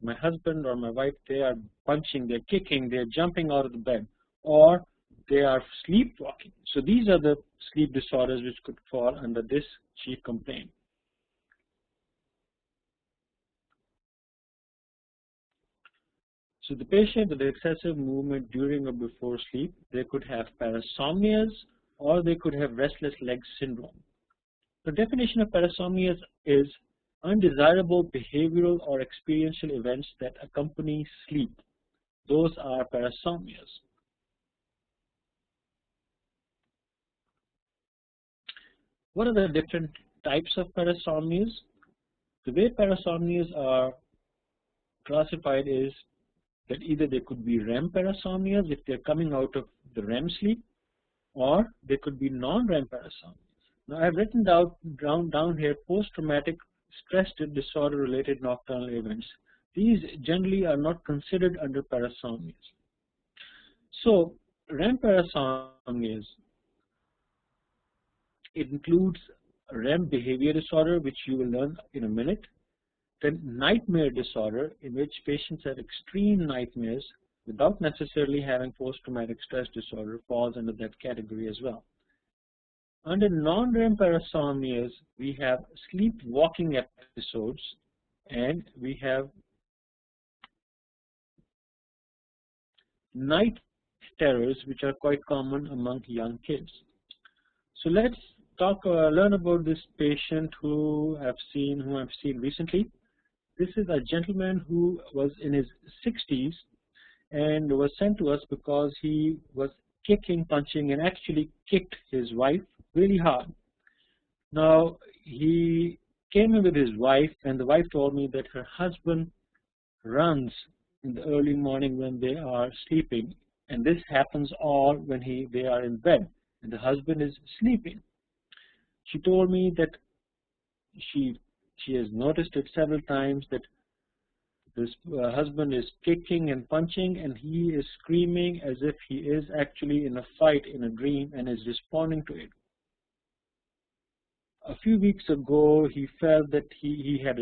Speaker 1: my husband or my wife, they are punching, they're kicking, they're jumping out of the bed, or they are sleepwalking. So these are the sleep disorders which could fall under this chief complaint. So the patient with excessive movement during or before sleep, they could have parasomnias or they could have restless leg syndrome. The definition of parasomnias is undesirable behavioral or experiential events that accompany sleep. Those are parasomnias. What are the different types of parasomnias? The way parasomnias are classified is that either they could be REM parasomnias if they're coming out of the REM sleep, or they could be non-REM parasomnias. Now I've written down here post-traumatic stress disorder related nocturnal events. These generally are not considered under parasomnias. So REM parasomnias, it includes REM behavior disorder, which you will learn in a minute. Then nightmare disorder, in which patients have extreme nightmares without necessarily having post-traumatic stress disorder, falls under that category as well. Under non-REM parasomnias, we have sleepwalking episodes and we have night terrors, which are quite common among young kids. So let's learn about this patient who I've seen recently. This is a gentleman who was in his 60s and was sent to us because he was kicking, punching, and actually kicked his wife really hard. Now, he came in with his wife, and the wife told me that her husband runs in the early morning when they are sleeping, and this happens all when they are in bed, and the husband is sleeping. She told me that she has noticed it several times that this husband is kicking and punching, and he is screaming as if he is actually in a fight in a dream and is responding to it. A few weeks ago, he felt that he had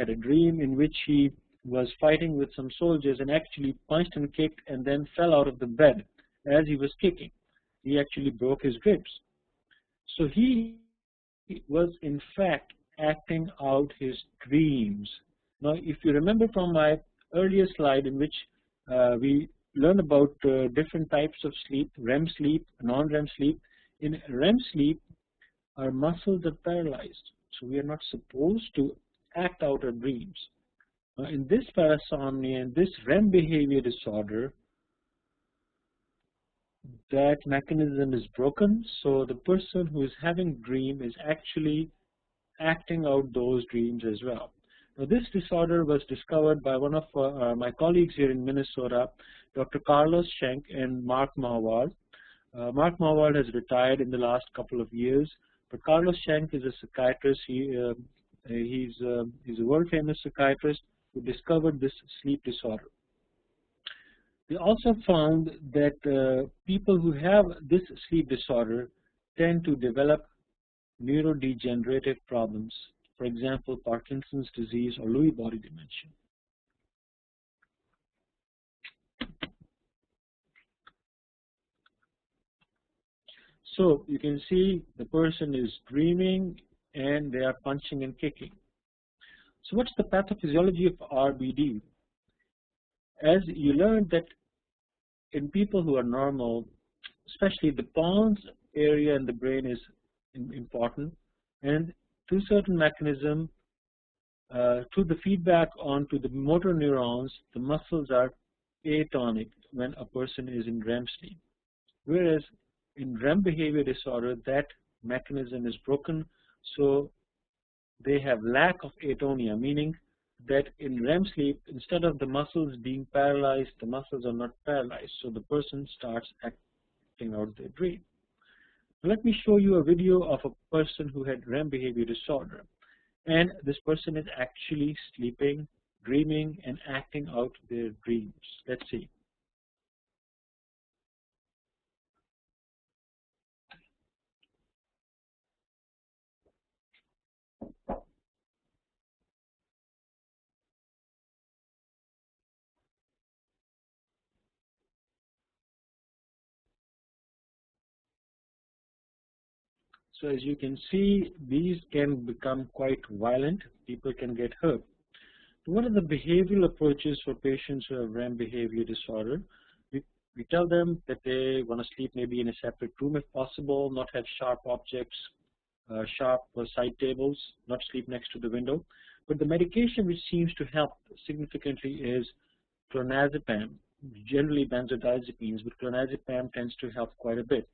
Speaker 1: a dream in which he was fighting with some soldiers and actually punched and kicked and then fell out of the bed as he was kicking. He actually broke his ribs. So he was in fact acting out his dreams. Now, if you remember from my earlier slide in which we learned about different types of sleep, REM sleep, non-REM sleep. In REM sleep, our muscles are paralyzed, so we are not supposed to act out our dreams. In this parasomnia, in this REM behavior disorder, that mechanism is broken, so the person who is having dream is actually acting out those dreams as well. Now, this disorder was discovered by one of my colleagues here in Minnesota, Dr. Carlos Schenk and Mark Mahwald. Mark Mahwald has retired in the last couple of years, but Carlos Schenk is a psychiatrist. He's a world-famous psychiatrist who discovered this sleep disorder. They also found that people who have this sleep disorder tend to develop neurodegenerative problems, for example, Parkinson's disease or Lewy body dementia. So you can see the person is dreaming and they are punching and kicking. So what's the pathophysiology of RBD? As you learned that in people who are normal, especially the pons area in the brain is important, and through certain mechanism, through the feedback onto the motor neurons, the muscles are atonic when a person is in REM sleep. Whereas in REM behavior disorder, that mechanism is broken, so they have lack of atonia, meaning that in REM sleep, instead of the muscles being paralyzed, the muscles are not paralyzed, so the person starts acting out their dream. Let me show you a video of a person who had REM behavior disorder, and this person is actually sleeping, dreaming, and acting out their dreams. Let's see. So as you can see, these can become quite violent. People can get hurt. What are the behavioral approaches for patients who have REM behavior disorder? We tell them that they want to sleep maybe in a separate room if possible, not have sharp objects, sharp side tables, not sleep next to the window. But the medication which seems to help significantly is clonazepam, generally benzodiazepines, but clonazepam tends to help quite a bit.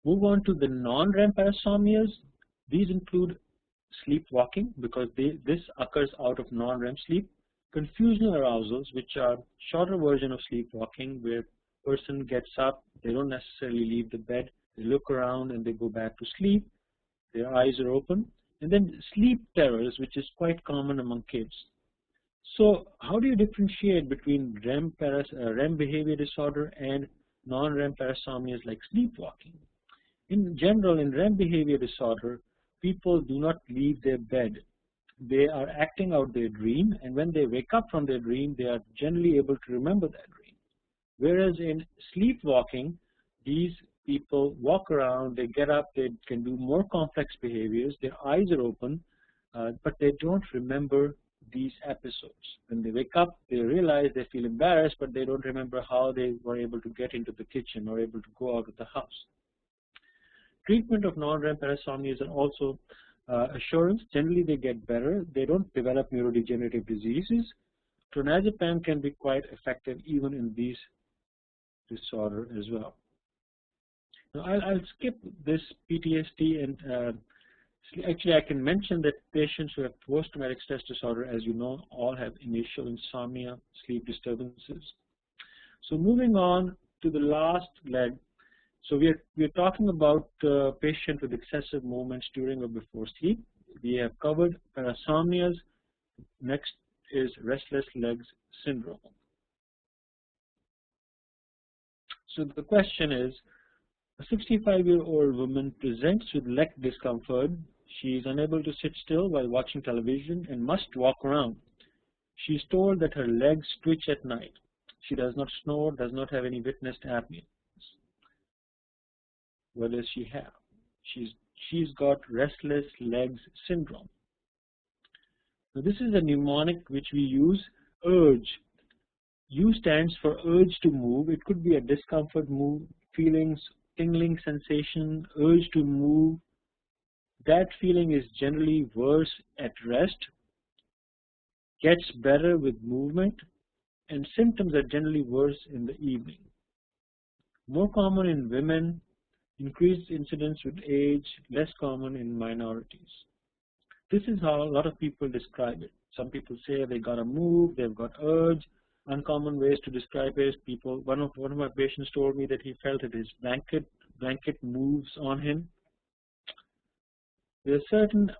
Speaker 1: Move on to the non-REM parasomnias. These include sleepwalking, because this occurs out of non-REM sleep. Confusional arousals, which are shorter version of sleepwalking, where a person gets up, they don't necessarily leave the bed, they look around and they go back to sleep, their eyes are open. And then sleep terrors, which is quite common among kids. So how do you differentiate between REM behavior disorder and non-REM parasomnias like sleepwalking? In general, in REM behavior disorder, people do not leave their bed. They are acting out their dream, and when they wake up from their dream, they are generally able to remember that dream. Whereas in sleepwalking, these people walk around, they get up, they can do more complex behaviors, their eyes are open, but they don't remember these episodes. When they wake up, they realize they feel embarrassed, but they don't remember how they were able to get into the kitchen or able to go out of the house. Treatment of non-REM parasomnias are also assurance. Generally, they get better. They don't develop neurodegenerative diseases. Clonazepam can be quite effective even in these disorders as well. Now, I'll skip this PTSD, and actually I can mention that patients who have post-traumatic stress disorder, as you know, all have initial insomnia, sleep disturbances. So moving on to the last leg. So we're talking about patient with excessive movements during or before sleep. We have covered parasomnias. Next is restless legs syndrome. So the question is, a 65-year-old woman presents with leg discomfort. She is unable to sit still while watching television and must walk around. She is told that her legs twitch at night. She does not snore, does not have any witnessed apnea. What does she have? She's got restless legs syndrome. Now this is a mnemonic which we use, urge. U stands for urge to move. It could be a discomfort, move, feelings, tingling sensation, urge to move. That feeling is generally worse at rest, gets better with movement, and symptoms are generally worse in the evening. More common in women, increased incidence with age, less common in minorities. This is how a lot of people describe it. Some people say they got to move, they've got urge. Uncommon ways to describe it. One of my patients told me that he felt that his blanket moves on him. There are certain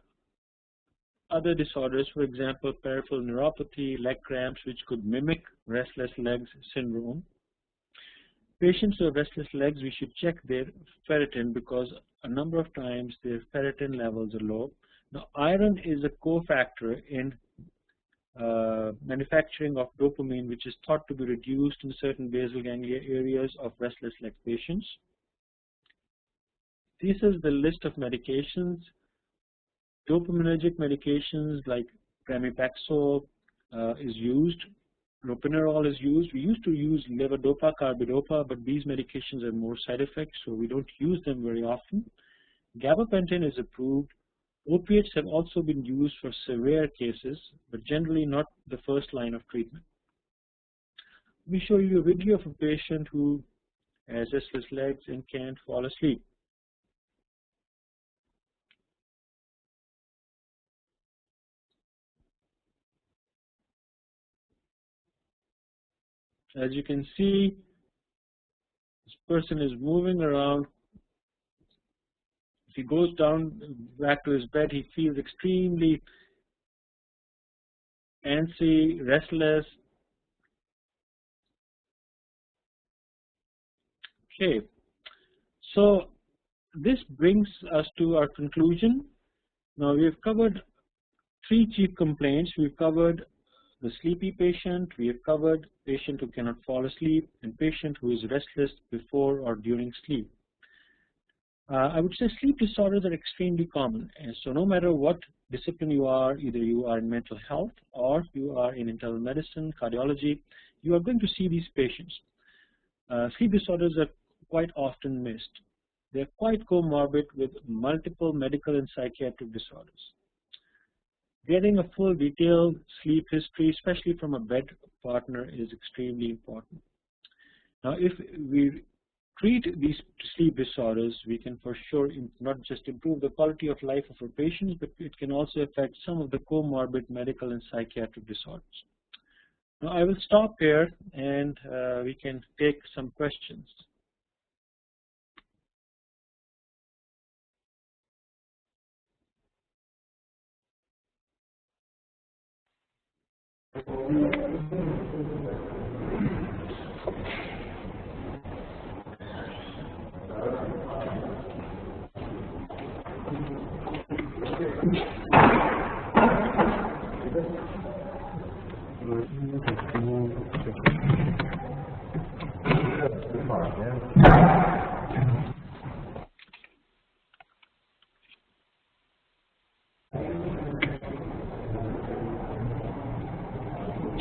Speaker 1: other disorders, for example, peripheral neuropathy, leg cramps, which could mimic restless legs syndrome. Patients who have restless legs, we should check their ferritin, because a number of times their ferritin levels are low. Now, iron is a cofactor in manufacturing of dopamine, which is thought to be reduced in certain basal ganglia areas of restless leg patients. This is the list of medications. Dopaminergic medications like pramipexole is used. Propinerol is used. We used to use levodopa, carbidopa, but these medications have more side effects, so we don't use them very often. Gabapentin is approved. Opiates have also been used for severe cases, but generally not the first line of treatment. Let me show you a video of a patient who has restless legs and can't fall asleep. As you can see, this person is moving around. If he goes down back to his bed, he feels extremely antsy, restless. Okay, so this brings us to our conclusion. Now we have covered three chief complaints. We've covered the sleepy patient, we have covered patient who cannot fall asleep, and patient who is restless before or during sleep. I would say sleep disorders are extremely common, and so no matter what discipline you are, either you are in mental health or you are in internal medicine, cardiology, you are going to see these patients. Sleep disorders are quite often missed. They are quite comorbid with multiple medical and psychiatric disorders. Getting a full detailed sleep history, especially from a bed partner, is extremely important. Now, if we treat these sleep disorders, we can for sure not just improve the quality of life of our patients, but it can also affect some of the comorbid medical and psychiatric disorders. Now, I will stop here and we can take some questions.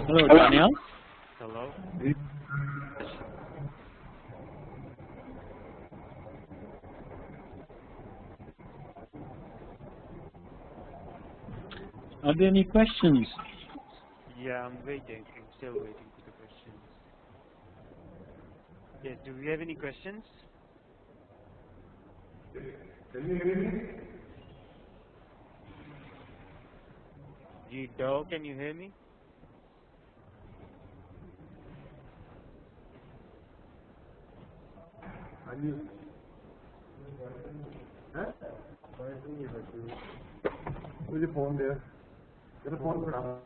Speaker 1: Hello, Daniel.
Speaker 2: Hello.
Speaker 1: Are there any questions?
Speaker 2: Yeah, I'm waiting. I'm still waiting for the questions. Yes, do we have any questions?
Speaker 3: Can you hear me?
Speaker 2: Dog, can you hear me?
Speaker 3: Where's your phone there? Get a phone for now.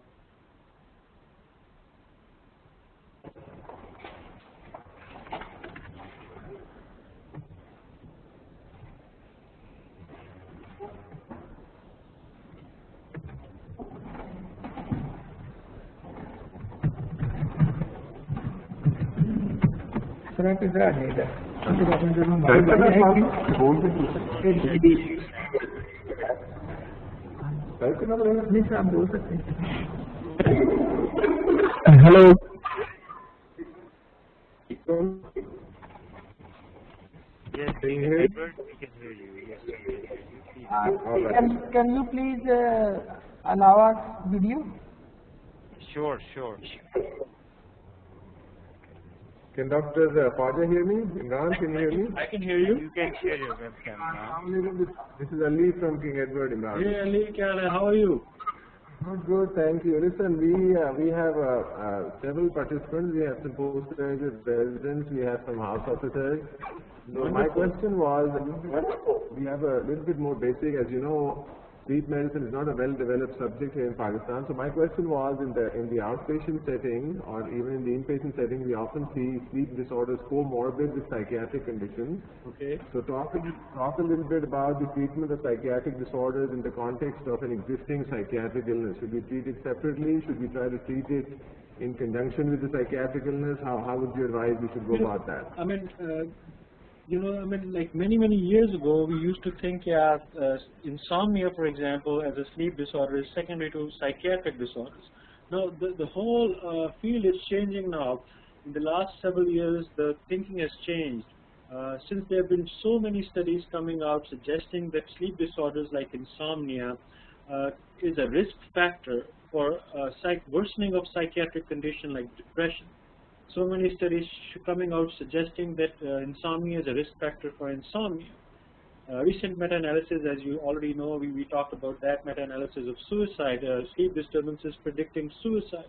Speaker 4: Hello.
Speaker 2: Yes, Edward, we can hear you. Yes, we can hear you. Please.
Speaker 4: Can you please allow us video?
Speaker 2: Sure.
Speaker 3: Can Dr. Khawaja hear me? Imran, can you hear me?
Speaker 1: I can hear you.
Speaker 2: You can share your webcam now.
Speaker 3: This is Ali from King Edward, Imran.
Speaker 1: Hey Ali, how are you?
Speaker 3: Good, thank you. Listen, we have several participants. We have some postgraduate residents. We have some house officers. So my question was, we have a little bit more basic. As you know, sleep medicine is not a well-developed subject here in Pakistan. So my question was, in the outpatient setting or even in the inpatient setting, we often see sleep disorders comorbid with psychiatric conditions.
Speaker 1: Okay.
Speaker 3: So talk a little bit about the treatment of psychiatric disorders in the context of an existing psychiatric illness. Should we treat it separately? Should we try to treat it in conjunction with the psychiatric illness? How would you advise we should go about that?
Speaker 1: I mean, like many years ago, we used to think, insomnia, for example, as a sleep disorder is secondary to psychiatric disorders. Now, the whole field is changing now. In the last several years, the thinking has changed. Since there have been so many studies coming out suggesting that sleep disorders like insomnia is a risk factor for worsening of psychiatric condition like depression. So many studies coming out suggesting that insomnia is a risk factor for insomnia. Recent meta-analysis, as you already know, we talked about that meta-analysis of suicide, sleep disturbances predicting suicide.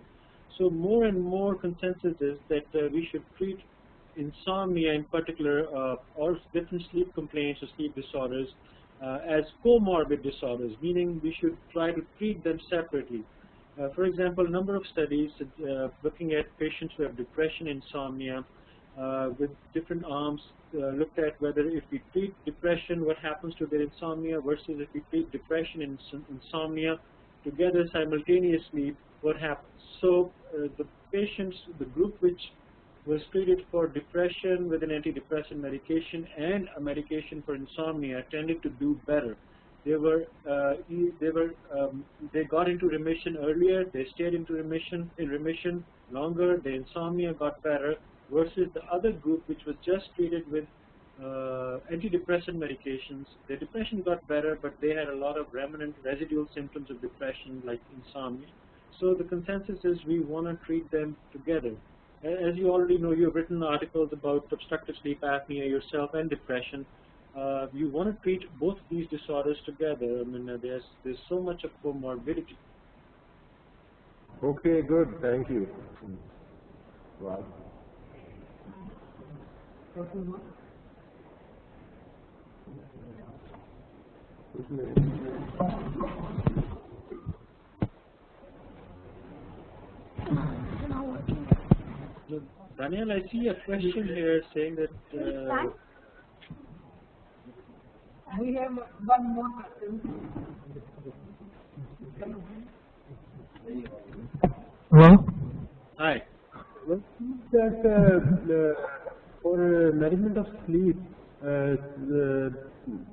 Speaker 1: So more and more consensus is that we should treat insomnia in particular or different sleep complaints or sleep disorders as comorbid disorders, meaning we should try to treat them separately. For example, a number of studies looking at patients who have depression, insomnia, with different arms looked at whether if we treat depression, what happens to their insomnia versus if we treat depression and insomnia together simultaneously, what happens. So the patients, the group which was treated for depression with an antidepressant medication and a medication for insomnia tended to do better. They got into remission earlier. They stayed in remission longer. The insomnia got better versus the other group, which was just treated with antidepressant medications. Their depression got better, but they had a lot of remnant residual symptoms of depression like insomnia. So the consensus is we want to treat them together. As you already know, you've written articles about obstructive sleep apnea yourself and depression. You want to treat both these disorders together. I mean, there's so much of comorbidity.
Speaker 3: Okay, good. Thank you. Wow.
Speaker 1: Daniel, I see a question here saying that
Speaker 4: we have one more question.
Speaker 3: Hello?
Speaker 1: Hi.
Speaker 3: Well, that for management of sleep,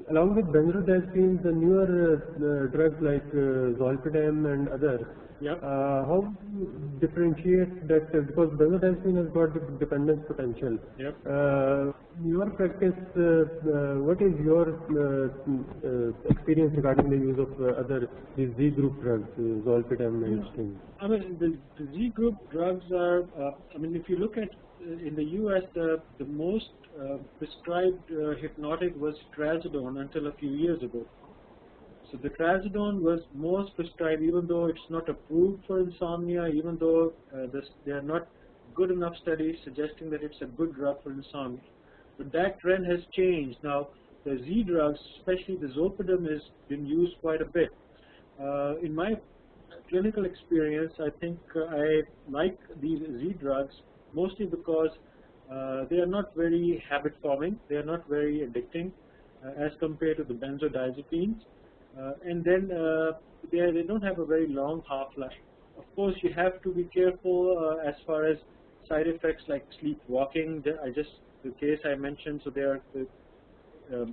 Speaker 3: along with benzodiazepines, the newer drugs like zolpidem and others,
Speaker 1: yep.
Speaker 3: How do you differentiate that? Because benzodiazepine has got the dependence potential.
Speaker 1: Yep.
Speaker 3: In your practice, what is your experience regarding the use of these Z group drugs, zolpidem and things?
Speaker 1: I mean, the Z group drugs are, I mean, if you look at in the US, the most prescribed hypnotic was trazodone until a few years ago. So the trazodone was most prescribed, even though it's not approved for insomnia, even though there are not good enough studies suggesting that it's a good drug for insomnia. But that trend has changed. Now, the Z drugs, especially the zolpidem, has been used quite a bit. In my clinical experience, I think I like these Z drugs mostly because they are not very habit-forming. They are not very addicting as compared to the benzodiazepines. And then they don't have a very long half-life. Of course, you have to be careful as far as side effects like sleepwalking. The case I mentioned, so there are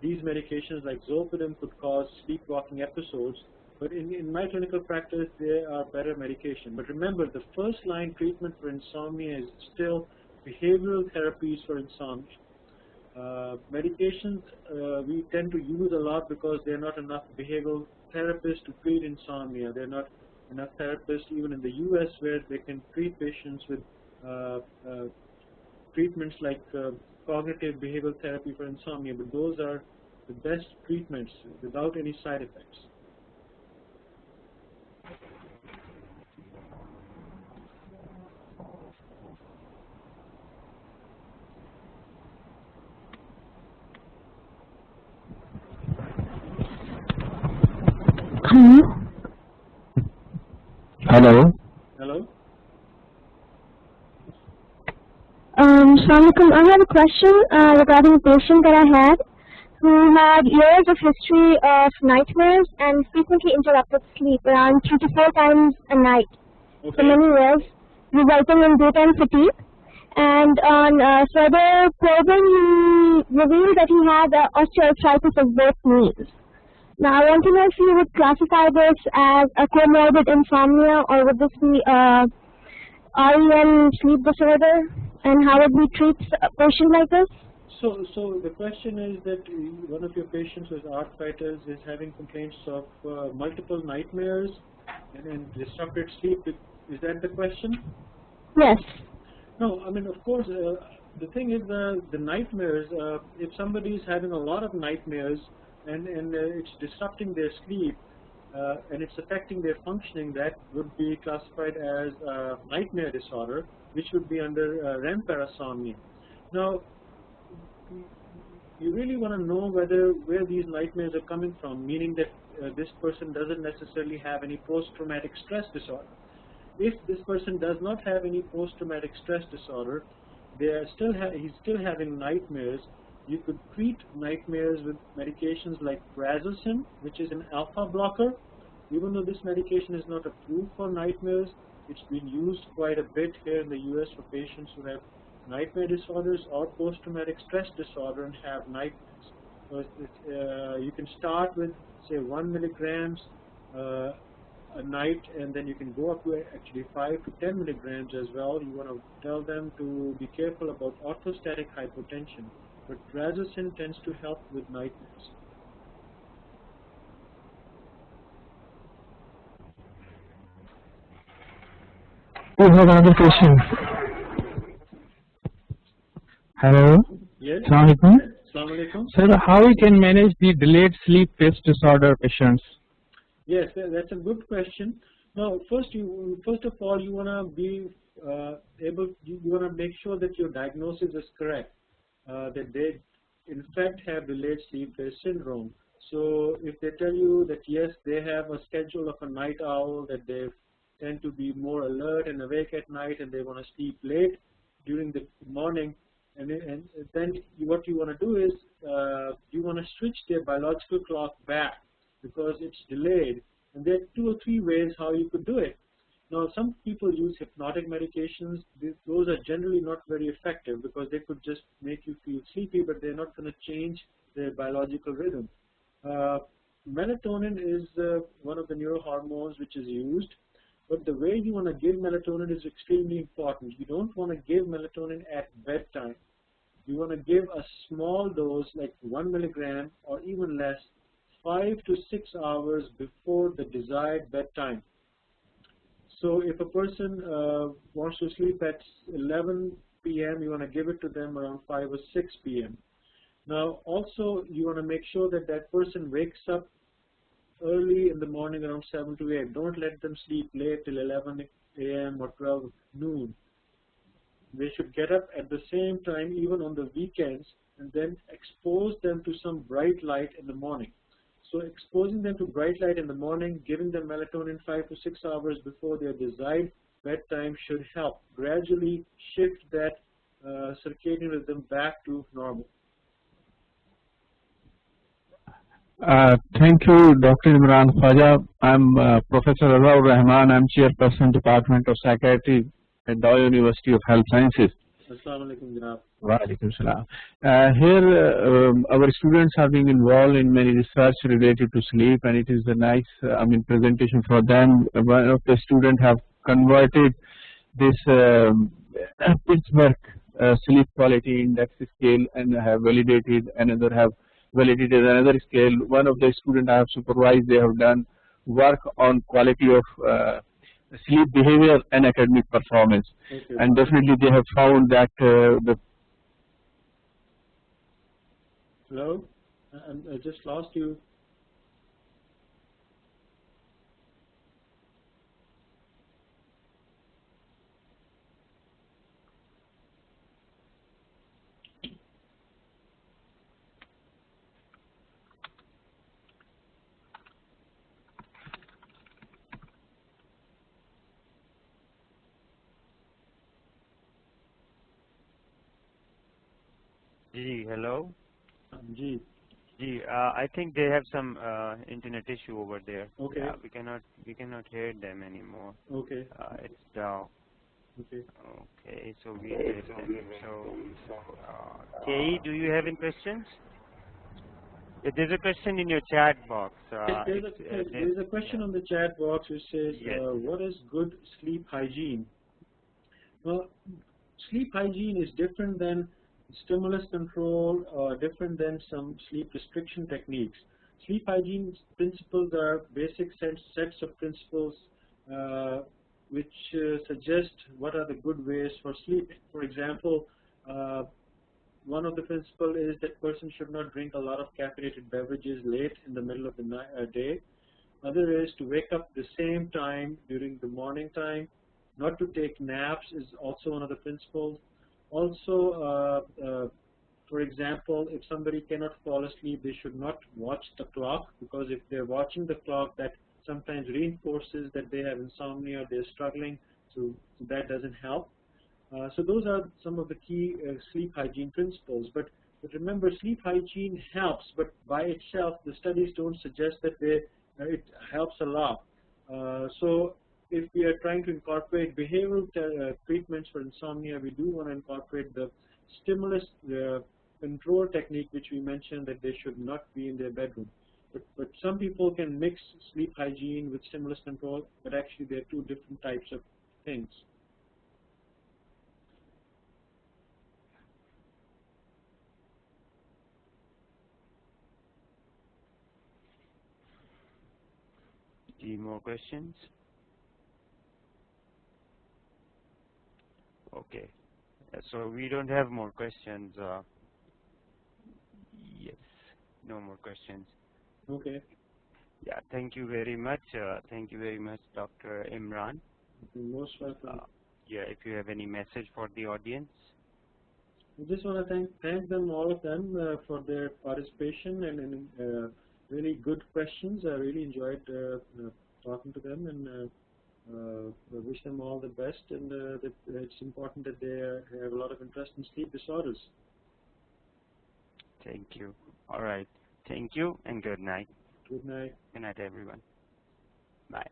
Speaker 1: these medications like zolpidem could cause sleepwalking episodes. But in my clinical practice, they are better medication. But remember, the first-line treatment for insomnia is still behavioral therapies for insomnia. Medications we tend to use a lot because there are not enough behavioral therapists to treat insomnia. There are not enough therapists even in the US where they can treat patients with treatments like cognitive behavioral therapy for insomnia, but those are the best treatments without any side effects.
Speaker 3: Hello.
Speaker 1: Hello?
Speaker 5: Assalamualaikum. I have a question regarding a patient that I had who had years of history of nightmares and frequently interrupted sleep around 3 to 4 times a night for many years, resulting in daytime fatigue. And on further probing, he revealed that he had osteoarthritis of both knees. Now, I want to know if you would classify this as a comorbid insomnia, or would this be a REM sleep disorder, and how would we treat a patient like this?
Speaker 1: So the question is that one of your patients with arthritis is having complaints of multiple nightmares and disrupted sleep. Is that the question?
Speaker 5: Yes.
Speaker 1: No, I mean, of course, the thing is the nightmares, if somebody is having a lot of nightmares and it's disrupting their sleep and it's affecting their functioning, that would be classified as a nightmare disorder, which would be under REM parasomnia. Now, you really want to know where these nightmares are coming from, meaning that this person doesn't necessarily have any post-traumatic stress disorder. If this person does not have any post-traumatic stress disorder, he's still having nightmares. You could treat nightmares with medications like prazosin, which is an alpha blocker. Even though this medication is not approved for nightmares, it's been used quite a bit here in the US for patients who have nightmare disorders or post-traumatic stress disorder and have nightmares. So you can start with, say, 1 milligrams a night, and then you can go up to actually 5 to 10 milligrams as well. You want to tell them to be careful about orthostatic hypotension, but prazosin tends to help with nightmares.
Speaker 6: We have another question. Hello.
Speaker 1: Yes.
Speaker 6: Assalamu alaikum.
Speaker 1: Assalamu alaikum.
Speaker 6: Sir, how we can manage the delayed sleep phase disorder patients?
Speaker 1: Yes, that's a good question. Now, first of all, you want to be you want to make sure that your diagnosis is correct, that they in fact have delayed sleep phase syndrome. So if they tell you that yes, they have a schedule of a night owl, that they tend to be more alert and awake at night, and they want to sleep late during the morning, and then what you want to do is you want to switch their biological clock back, because it's delayed. And there are 2 or 3 ways how you could do it. Now, some people use hypnotic medications. Those are generally not very effective, because they could just make you feel sleepy, but they're not going to change their biological rhythm. Melatonin is one of the neurohormones which is used, but the way you want to give melatonin is extremely important. You don't want to give melatonin at bedtime. You want to give a small dose, like 1 milligram or even less, 5 to 6 hours before the desired bedtime. So if a person wants to sleep at 11 p.m., you want to give it to them around 5 or 6 p.m. Now, also, you want to make sure that that person wakes up early in the morning around 7 to 8. Don't let them sleep late till 11 a.m. or 12 noon. They should get up at the same time, even on the weekends, and then expose them to some bright light in the morning. So exposing them to bright light in the morning, giving them melatonin 5 to 6 hours before their desired bedtime should help gradually shift that circadian rhythm back to normal.
Speaker 6: Thank you, Dr. Imran Khawaja. I'm Professor Azhar Rahman. I'm Chairperson, Department of Psychiatry at Dow University of Health Sciences.
Speaker 1: Assalamu alaikum, Janab.
Speaker 6: Wa alaikum salam. Here, our students are being involved in many research related to sleep, and it is a nice, presentation for them. One of the students have converted this Pittsburgh sleep quality index scale and have validated another scale. One of the students I have supervised, they have done work on quality of sleep behavior and academic performance. Okay. And definitely they have found that the...
Speaker 1: Hello? I just lost you.
Speaker 2: Hello.
Speaker 1: Ji.
Speaker 2: I think they have some internet issue over there.
Speaker 1: Okay.
Speaker 2: We cannot hear them anymore.
Speaker 1: Okay.
Speaker 2: It's down.
Speaker 1: Okay.
Speaker 2: Okay. So we heard them. So, Kay, do you have any questions? There's a question in your chat box.
Speaker 1: There's a question on the chat box which says,
Speaker 2: yes.
Speaker 1: What is good sleep hygiene? Well, sleep hygiene is different than stimulus control, different than some sleep restriction techniques. Sleep hygiene principles are basic sets of principles which suggest what are the good ways for sleeping. For example, one of the principles is that person should not drink a lot of caffeinated beverages late in the middle of the day. Other is to wake up the same time during the morning time. Not to take naps is also one of the principles. Also, for example, if somebody cannot fall asleep, they should not watch the clock, because if they're watching the clock, that sometimes reinforces that they have insomnia, they're struggling, so that doesn't help. So those are some of the key sleep hygiene principles. But remember, sleep hygiene helps, but by itself, the studies don't suggest that it helps a lot. So if we are trying to incorporate behavioral treatments for insomnia, we do want to incorporate the stimulus control technique, which we mentioned that they should not be in their bedroom. But some people can mix sleep hygiene with stimulus control, but actually they're two different types of things.
Speaker 2: Any more questions? Okay, so we don't have more questions. Yes, no more questions.
Speaker 1: Okay.
Speaker 2: Yeah, thank you very much. Thank you very much, Dr. Imran.
Speaker 1: You're most welcome.
Speaker 2: Yeah, if you have any message for the audience.
Speaker 1: I just want to thank them, all of them, for their participation and really good questions. I really enjoyed talking to them, and I wish them all the best. And that it's important that they have a lot of interest in sleep disorders.
Speaker 2: Thank you. All right. Thank you and good night.
Speaker 1: Good night.
Speaker 2: Good night, everyone. Bye.